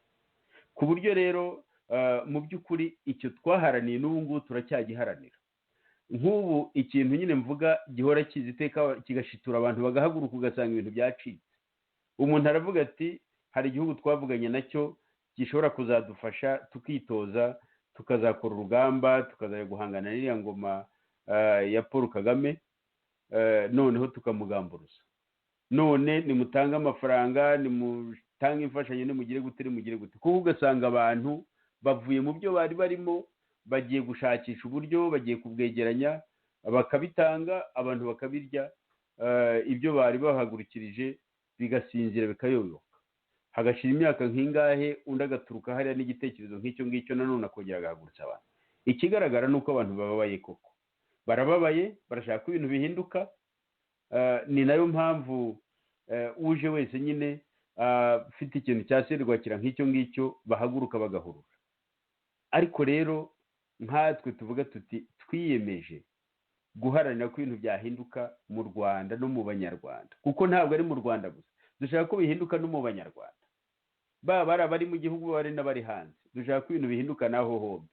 ku buryo rero mu by'ukuri icyo twaharaniye n'ubu ngubu turacyagiharanira. Nk'ubu ikintu nyine mvuga gihora kiza iteka kigashitura abantu bagahaguruka ugasanga ibintu byacitse. Umuntu aravuga ati hari igihugu twavuganye nacyo gishobora kuzadufasha tukitoza, tukazakora urugamba, tukazajya guhangana n'iriya ngoma ya Paul Kagame, noneho tukamugamburuza. None nimutange amafaranga, nimutange imfashanyo, nimugire gute. Kuko ugasanga abantu bavuye mu byo bari barimo, bagiye gushakisha uburyo, bagiye kubwegeranya, bakabitanga, abantu bakabirya, ibyo bari bahagurukirije bigasinzira bikayoyoka. Hagashira imyaka nk'ingahe undi agaturuka hariya n'igitekerezo nk'icyo ngicyo nanone akongera agahagurutsa abantu. Ikigaragara ni uko abantu bababaye koko, barababaye, barashaka ko ibintu bihinduka. Ni nayo mpamvu uje wese nyine ufite ikintu cya serwakira nk'icyo ngicyo bahaguruka bagahurura. Ariko rero nkatwe tuvuga tuti twiyemeje guharanira ko ibintu byahinduka mu Rwanda no mu Banyarwanda, kuko ntabwo ari mu Rwanda gusa, dushaka ko bihinduka no mu Banyarwanda. baba ari abari mu gihugu bari n'abari hanze. Dushaka ko ibintu bihinduka naho hombi.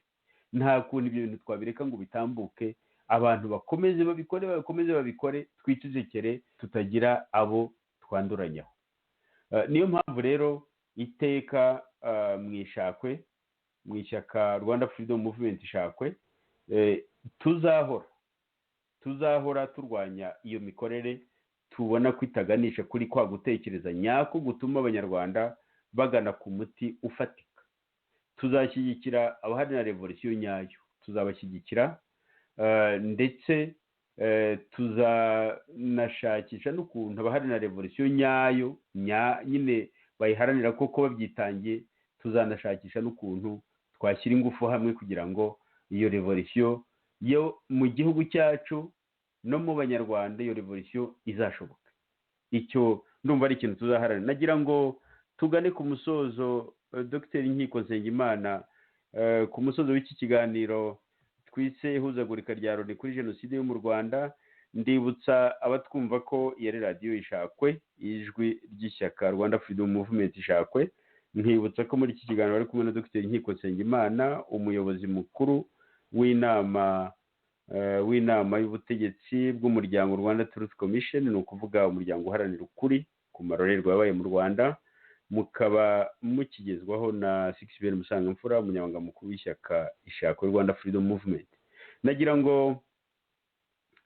Nta kuntu ibyo bintu twabireka ngo bitambuke, abantu bakomeze babikore twicecekere tutagira abo twanduranyaho. Niyo mpamvu rero iteka mu ishyaka Rwanda Freedom Movement Ishakwe tuzahora turwanya iyo mikorere tubona ko itaganisha kuri kwa gutekereza nyako gutuma abanyarwanda bagana ku muti ufatika. Tuzashyigikira abaharanira revolisiyo nyayo, tuzabashyigikira ndetse tuzanashakisha n'ukuntu abaharanira revolisiyo nyayo nyine bayiharanira koko babyitangiye, tuzanashakisha n'ukuntu twashyira ingufu hamwe kugira ngo iyo revolisiyo yo mu gihugu cyacu no mu banyarwanda iyo revolisiyo izashoboka. Icyo ndumva ari ikintu tuzaharanira. Nagira ngo tugane ku musozo, Dr. Nkiko Nsengimana, ku musozo w'iki kiganiro twise ihuzagurika rya Loni kuri jenoside yo mu Rwanda. Ndibutsa abatwumva ko yari radiyo Ishakwe, ijwi ry'ishyaka Rwanda Freedom Movement Ishakwe. Nkibutsa ko muri iki kiganiro bari kumwe na Dr. Nkiko Nsengimana, umuyobozi mukuru w'inama y'ubutegetsi bw'umuryango Rwanda Truth Commission, ni ukuvuga umuryango uharanira ukuri ku marorerwa yabaye mu Rwanda. Mukaba mukigezwaho na Sixbert Musangamfura, umunyamabanga mukuru w'ishyaka Ishakwe Rwanda Freedom Movement. Nagira ngo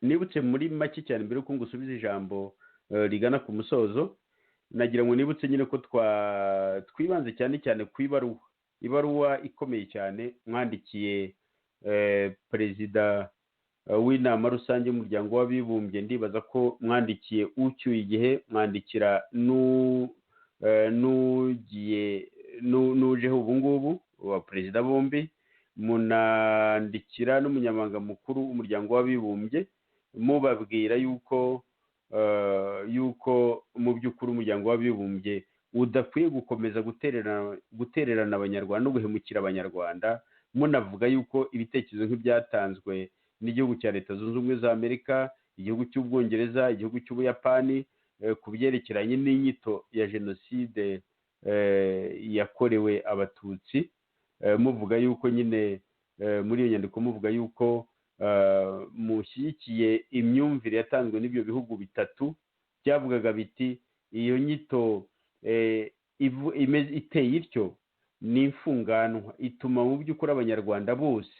nibutse muri make cyane mbere yuko ngusubiza ijambo rigana ku musozo, nagira ngo nibutse nyine ko twibanze cyane cyane ku ibaruwa ikomeye cyane mwandikiye perezida w'inama rusange y'umuryango w'abibumbye. Ndibaza ko mwandikiye ucyuye igihe, mwandikira n'ujeho ubu ngubu wa perezida bombi, munandikira n'umunyamabanga mukuru w'umuryango w'abibumbye mubabwira yuko mu by'ukuri umuryango w'abibumbye udakwiye gukomeza gutererana abanyarwanda no guhemukira abanyarwanda, munavuga yuko ibitekerezo nk'ibyatanzwe n'igihugu cya Leta Zunze Ubumwe za Amerika, igihugu cy'Ubwongereza, igihugu cy'Ubuyapani ku byerekeranye n'inyito ya jenoside yakorewe abatutsi, muvuga yuko nyine muri iyo nyandiko muvuga yuko mushyigikiye imyumvire yatanzwe n'ibyo bihugu bitatu byavugaga biti iyo nyito iteye ityo ni imfunganwa, ituma mu by'ukuri abanyarwanda bose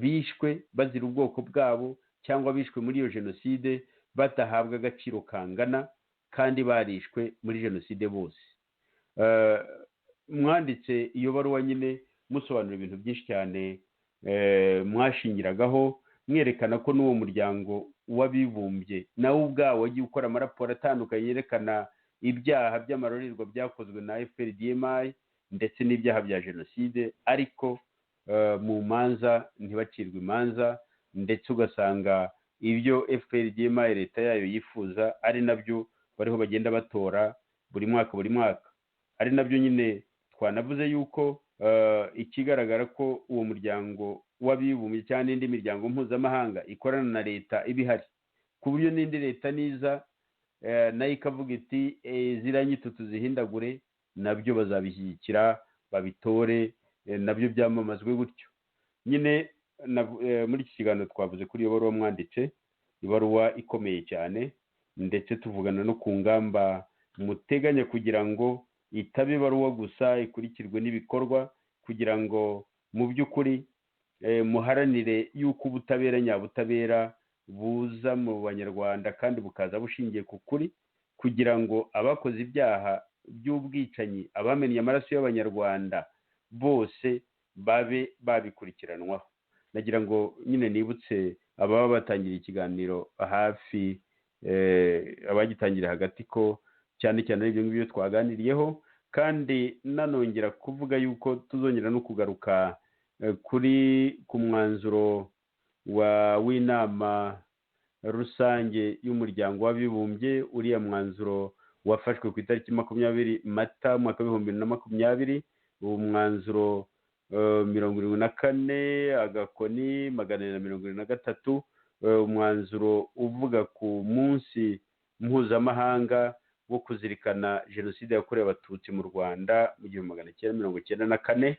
bishwe bazira ubwoko bwabo cyangwa bishwe muri iyo jenoside badahabwa agaciro kangana kandi barishwe muri jenoside bose. Mwanditse iyo baruwa nyine musobanura ibintu byinshi cyane mwashingiragaho, mwerekana ko n'uwo muryango w'abibumbye nawe ubwawo wagiye ukora amaraporo atandukanye yerekana ibyaha by'amarorerwa byakozwe na FPR-DMI ndetse n'ibyaha bya jenoside, ariko mu manza ntibacirwe imanza, ndetse ugasanga ibyo FPR-DMI leta yayo yifuza ari nabyo bariho bagenda batora buri mwaka, ari nabyo nyine twanavuze yuko ikigaragara ko uwo muryango w'abibumbye cyangwa n'indi miryango mpuzamahanga ikorana na leta ibihari, ku buryo n'indi leta niza nayo ikavuga iti ziriya nyito tuzihindagure, nabyo bazabishyigikira babitore, nabyo byamamazwe gutyo nyine. Muri iki kiganiro twavuze kuri iyo baruwa mwanditse, ibaruwa ikomeye cyane, ndetse tuvugana no ku ngamba muteganya kugira ngo itabe ibaruwa gusa, ikurikirwe n'ibikorwa kugira ngo mu by'ukuri muharanire yuko ubutabera nyabutabera buza mu banyarwanda kandi bukaza bushingiye ku kuri, kugira ngo abakoze ibyaha by'ubwicanyi, abamennye amaraso y'abanyarwanda bose babe babikurikiranwaho. Nagira ngo nyine nibutse ababa batangiriye ikiganiro hafi abagitangira hagati ko cyane cyane ibyo ngibyo twaganiriyeho, kandi nanongera kuvuga yuko tuzongera no kugaruka ku mwanzuro w'inama rusange y'umuryango w'abibumbye. Uriya mwanzuro wafashwe ku itariki 20 Mata mwaka w'2020, uwo mwanzuro 74 agakoni 423, umwanzuro uvuga ku munsi mpuzamahanga wo kuzirikana jenoside yakorewe abatutsi mu rwanda mu 1994.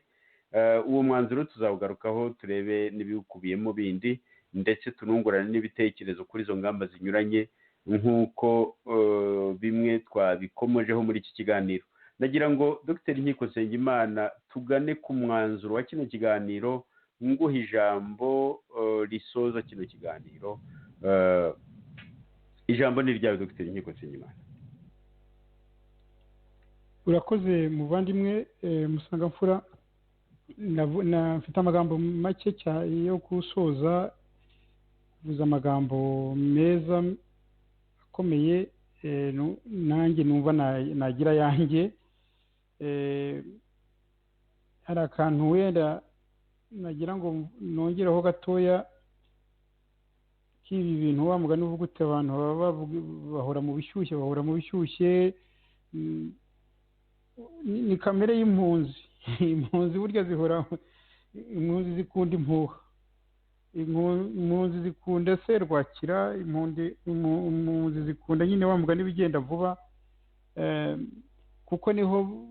Uwo mwanzuro tuzawugarukaho turebe n'ibiwukubiyemo bindi, ndetse tunungurane n'ibitekerezo kuri izo ngamba zinyuranye nk'uko bimwe twabikomojeho muri iki kiganiro. Nagira ngo Dr Nkiko Nsengimana tugane ku mwanzuro wa kino kiganiro, nguha ijambo risoza kino kiganiro. Ijambo ni ryawe Dr Nkiko Nsengimana. urakoze muvandimwe Musangamfura. Mfite amagambo make yo gusoza, kuvuza amagambo meza akomeye nanjye numva nagira yanjye. Hari akantu wenda nagira ngo nongereho gatoya k'ibi bintu wa mugani uvuga ute abantu bahora mu bishyushye. Ni kamere y'impunzi. Impunzi burya zihora, impunzi zikunda impuha, impunzi zikunda serwakira, impunzi zikunda nyine wa mugani bigenda vuba, kuko niho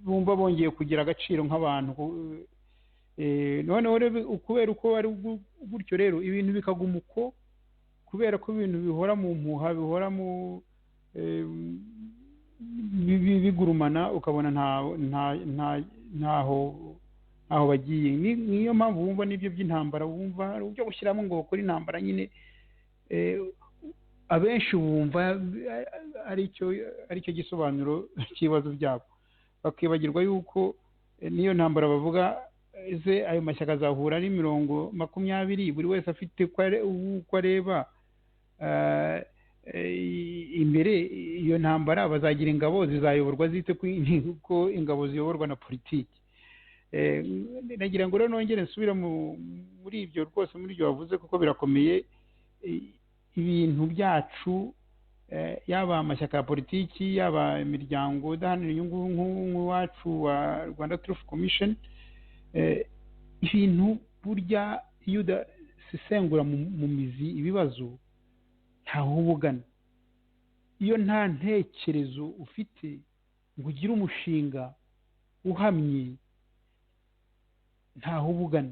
bumva bongeye kugira agaciro nk'abantu. Noneho kubera uko ari gutyo rero ibintu bikaguma uko, kubera ko ibintu bihora mu mpuha, bihora mu bigurumana, ukabona ntaho bagiye. Niyo mpamvu wumva n'ibyo by'intambara, wumva ujya gushyiramo ngo bakore intambara nyine, abenshi bumva aricyo gisobanuro cy'ibibazo byabo, bakibagirwa yuko niyo ntambara bavuga ese ayo mashyaka azahura ari 20, buri wese afite uko areba imbere. Iyo ntambara bazagira ingabo, zizayoborwa zite ko ingabo ziyoborwa na politiki. Nagira ngo rero nongere nsubira muri ibyo rwose, muri ibyo wavuze, kuko birakomeye. Ibintu byacu, yaba amashyaka ya politiki, yaba imiryango idaharanira inyungu nk'uwacu wa Rwanda Truth Commission, ibintu burya iyo udasesengura mu mizi ibibazo ntaho ubugana. Iyo nta ntekerezo ufite ngo ugire umushinga uhamye, ntaho ubugana.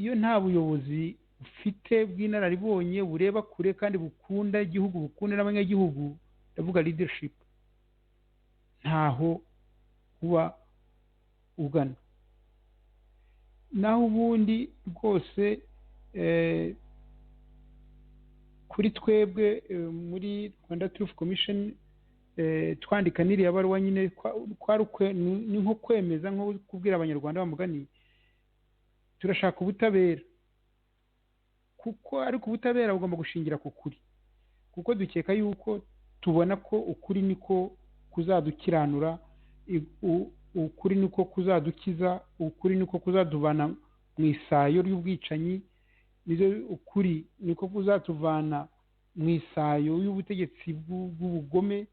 Iyo nta buyobozi ufite bw'inararibonye, bureba kure kandi bukunda igihugu, bukunda n'abanyagihugu, ndavuga leadership, ntaho uba ugana. Naho ubundi rwose kuri twebwe muri Rwanda Truth Commission twandika n'iriya baruwa nyine, ni nko kwemeza, nko kubwira abanyarwanda bamugani turashaka ubutabera, kuko ariko ubutabera bugomba gushingira ku kuri, kuko dukeka yuko tubona ko ukuri niko kuzadukiranura, ukuri niko kuzadukiza, ukuri niko kuzatuvana mu isayo ry'ubwicanyi, ukuri niko kuzatuvana mu isayo y'ubutegetsi bw'ubugome,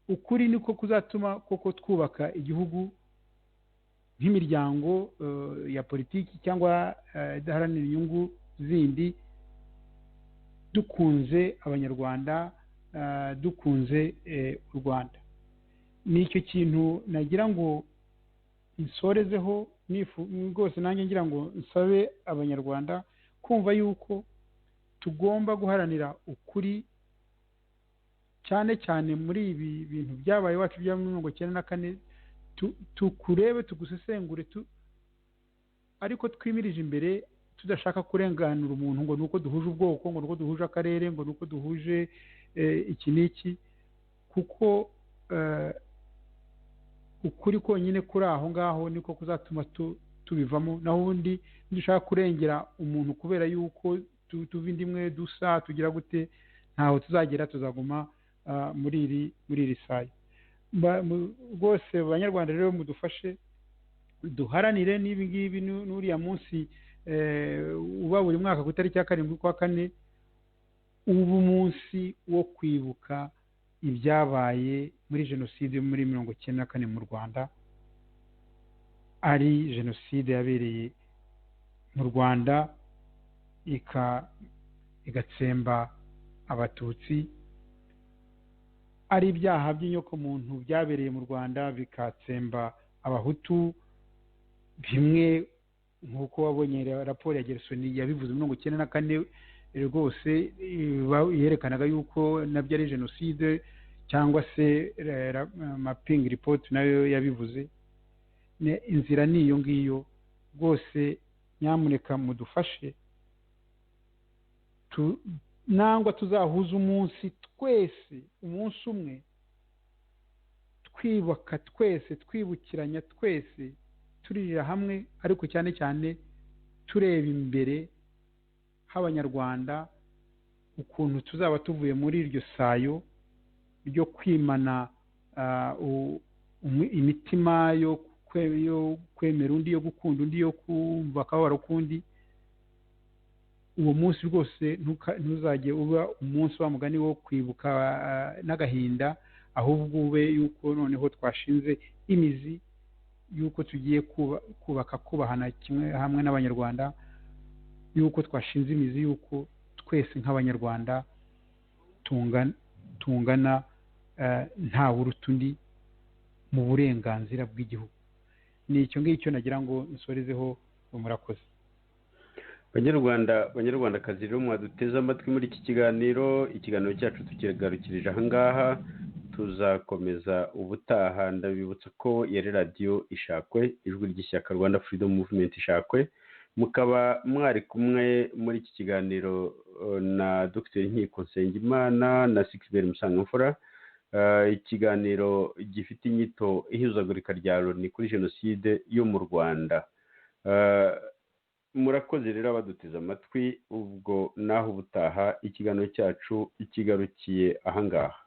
ukuri niko kuzatuma koko twubaka igihugu nk'imiryango ya politiki cyangwa idaharanira inyungu zindi, dukunze abanyarwanda, dukunze u Rwanda. Ni icyo kintu nagira ngo nsorezeho, rwose nanjye ngira ngo nsabe abanyarwanda kumva yuko tugomba guharanira ukuri, cyane cyane muri ibi bintu byabaye iwacu bya 1994. Tukurebe, tugusesengure, ariko twimirije imbere, tudashaka kurenganura umuntu ngo nuko duhuje ubwoko, ngo nuko duhuje akarere, ngo nuko duhuje iki n'iki, kuko ukuri konyine kuri aho ngaho niko kuzatuma tubivamo. Naho ubundi dushaka kurengera umuntu kubera yuko tuva indimwe dusa, tugira gute, ntaho tuzagera, tuzaguma muri iri sayo. Rwose abanyarwanda rero mudufashe, duharanire n'ibi ngibi. N'uriya munsi uba buri mwaka ku itariki ya 7/4, ubu munsi wo kwibuka ibyabaye muri jenoside muri 1994 mu Rwanda, ari jenoside yabereye mu Rwanda igatsemba abatutsi, ari ibyaha by'inyokomuntu byabereye mu Rwanda bikatsemba abahutu, bimwe nk'uko wabonye raporo ya Gersoni yabivuze muri 1994 rwose yerekanaga yuko nabyo ari jenoside, cyangwa se mapping report nayo yabivuze. Inzira ni iyo ngiyo rwose. Nyamuneka mudufashe nangwa tuzahuza umunsi twese, umunsi umwe, twibaka twese, twibukiranya twese, turirira hamwe, ariko cyane cyane tureba imbere h'Abanyarwanda, ukuntu tuzaba tuvuye muri iryo sayo ryo kwimana imitima yo kwemera undi, yo gukunda undi, yo kumva akababaro k'undi. Uwo munsi rwose ntuzajye uba umunsi wa mugani wo kwibuka n'agahinda, ahubwo ube yuko noneho twashinze imizi, yuko tugiye kubaka kubahana kimwe hamwe n'Abanyarwanda, yuko twashinze imizi, yuko twese nk'Abanyarwanda tungana nta wuruta undi mu burenganzira bw'igihugu. Ni icyo ngicyo nagira ngo nsorezeho. Murakoze. Banyarwandakazi rero mwaduteze amatwi muri iki kiganiro cyacu tukigarukirije aha ngaha, tuzakomeza ubutaha. Ndabibutsa ko yari radiyo Ishakwe, ijwi ry'ishyaka Rwanda Freedom Movement Ishakwe. Mukaba mwari kumwe muri iki kiganiro na Dr Nkiko Nsengimana na Sixbert Musangamfura. Ikiganiro gifite inyito ihuzagurika rya Loni kuri jenoside yo mu Rwanda. Murakoze rero abaduteze amatwi. Ubwo naho ubutaha, ikiganiro cyacu kigarukiye aha ngaha.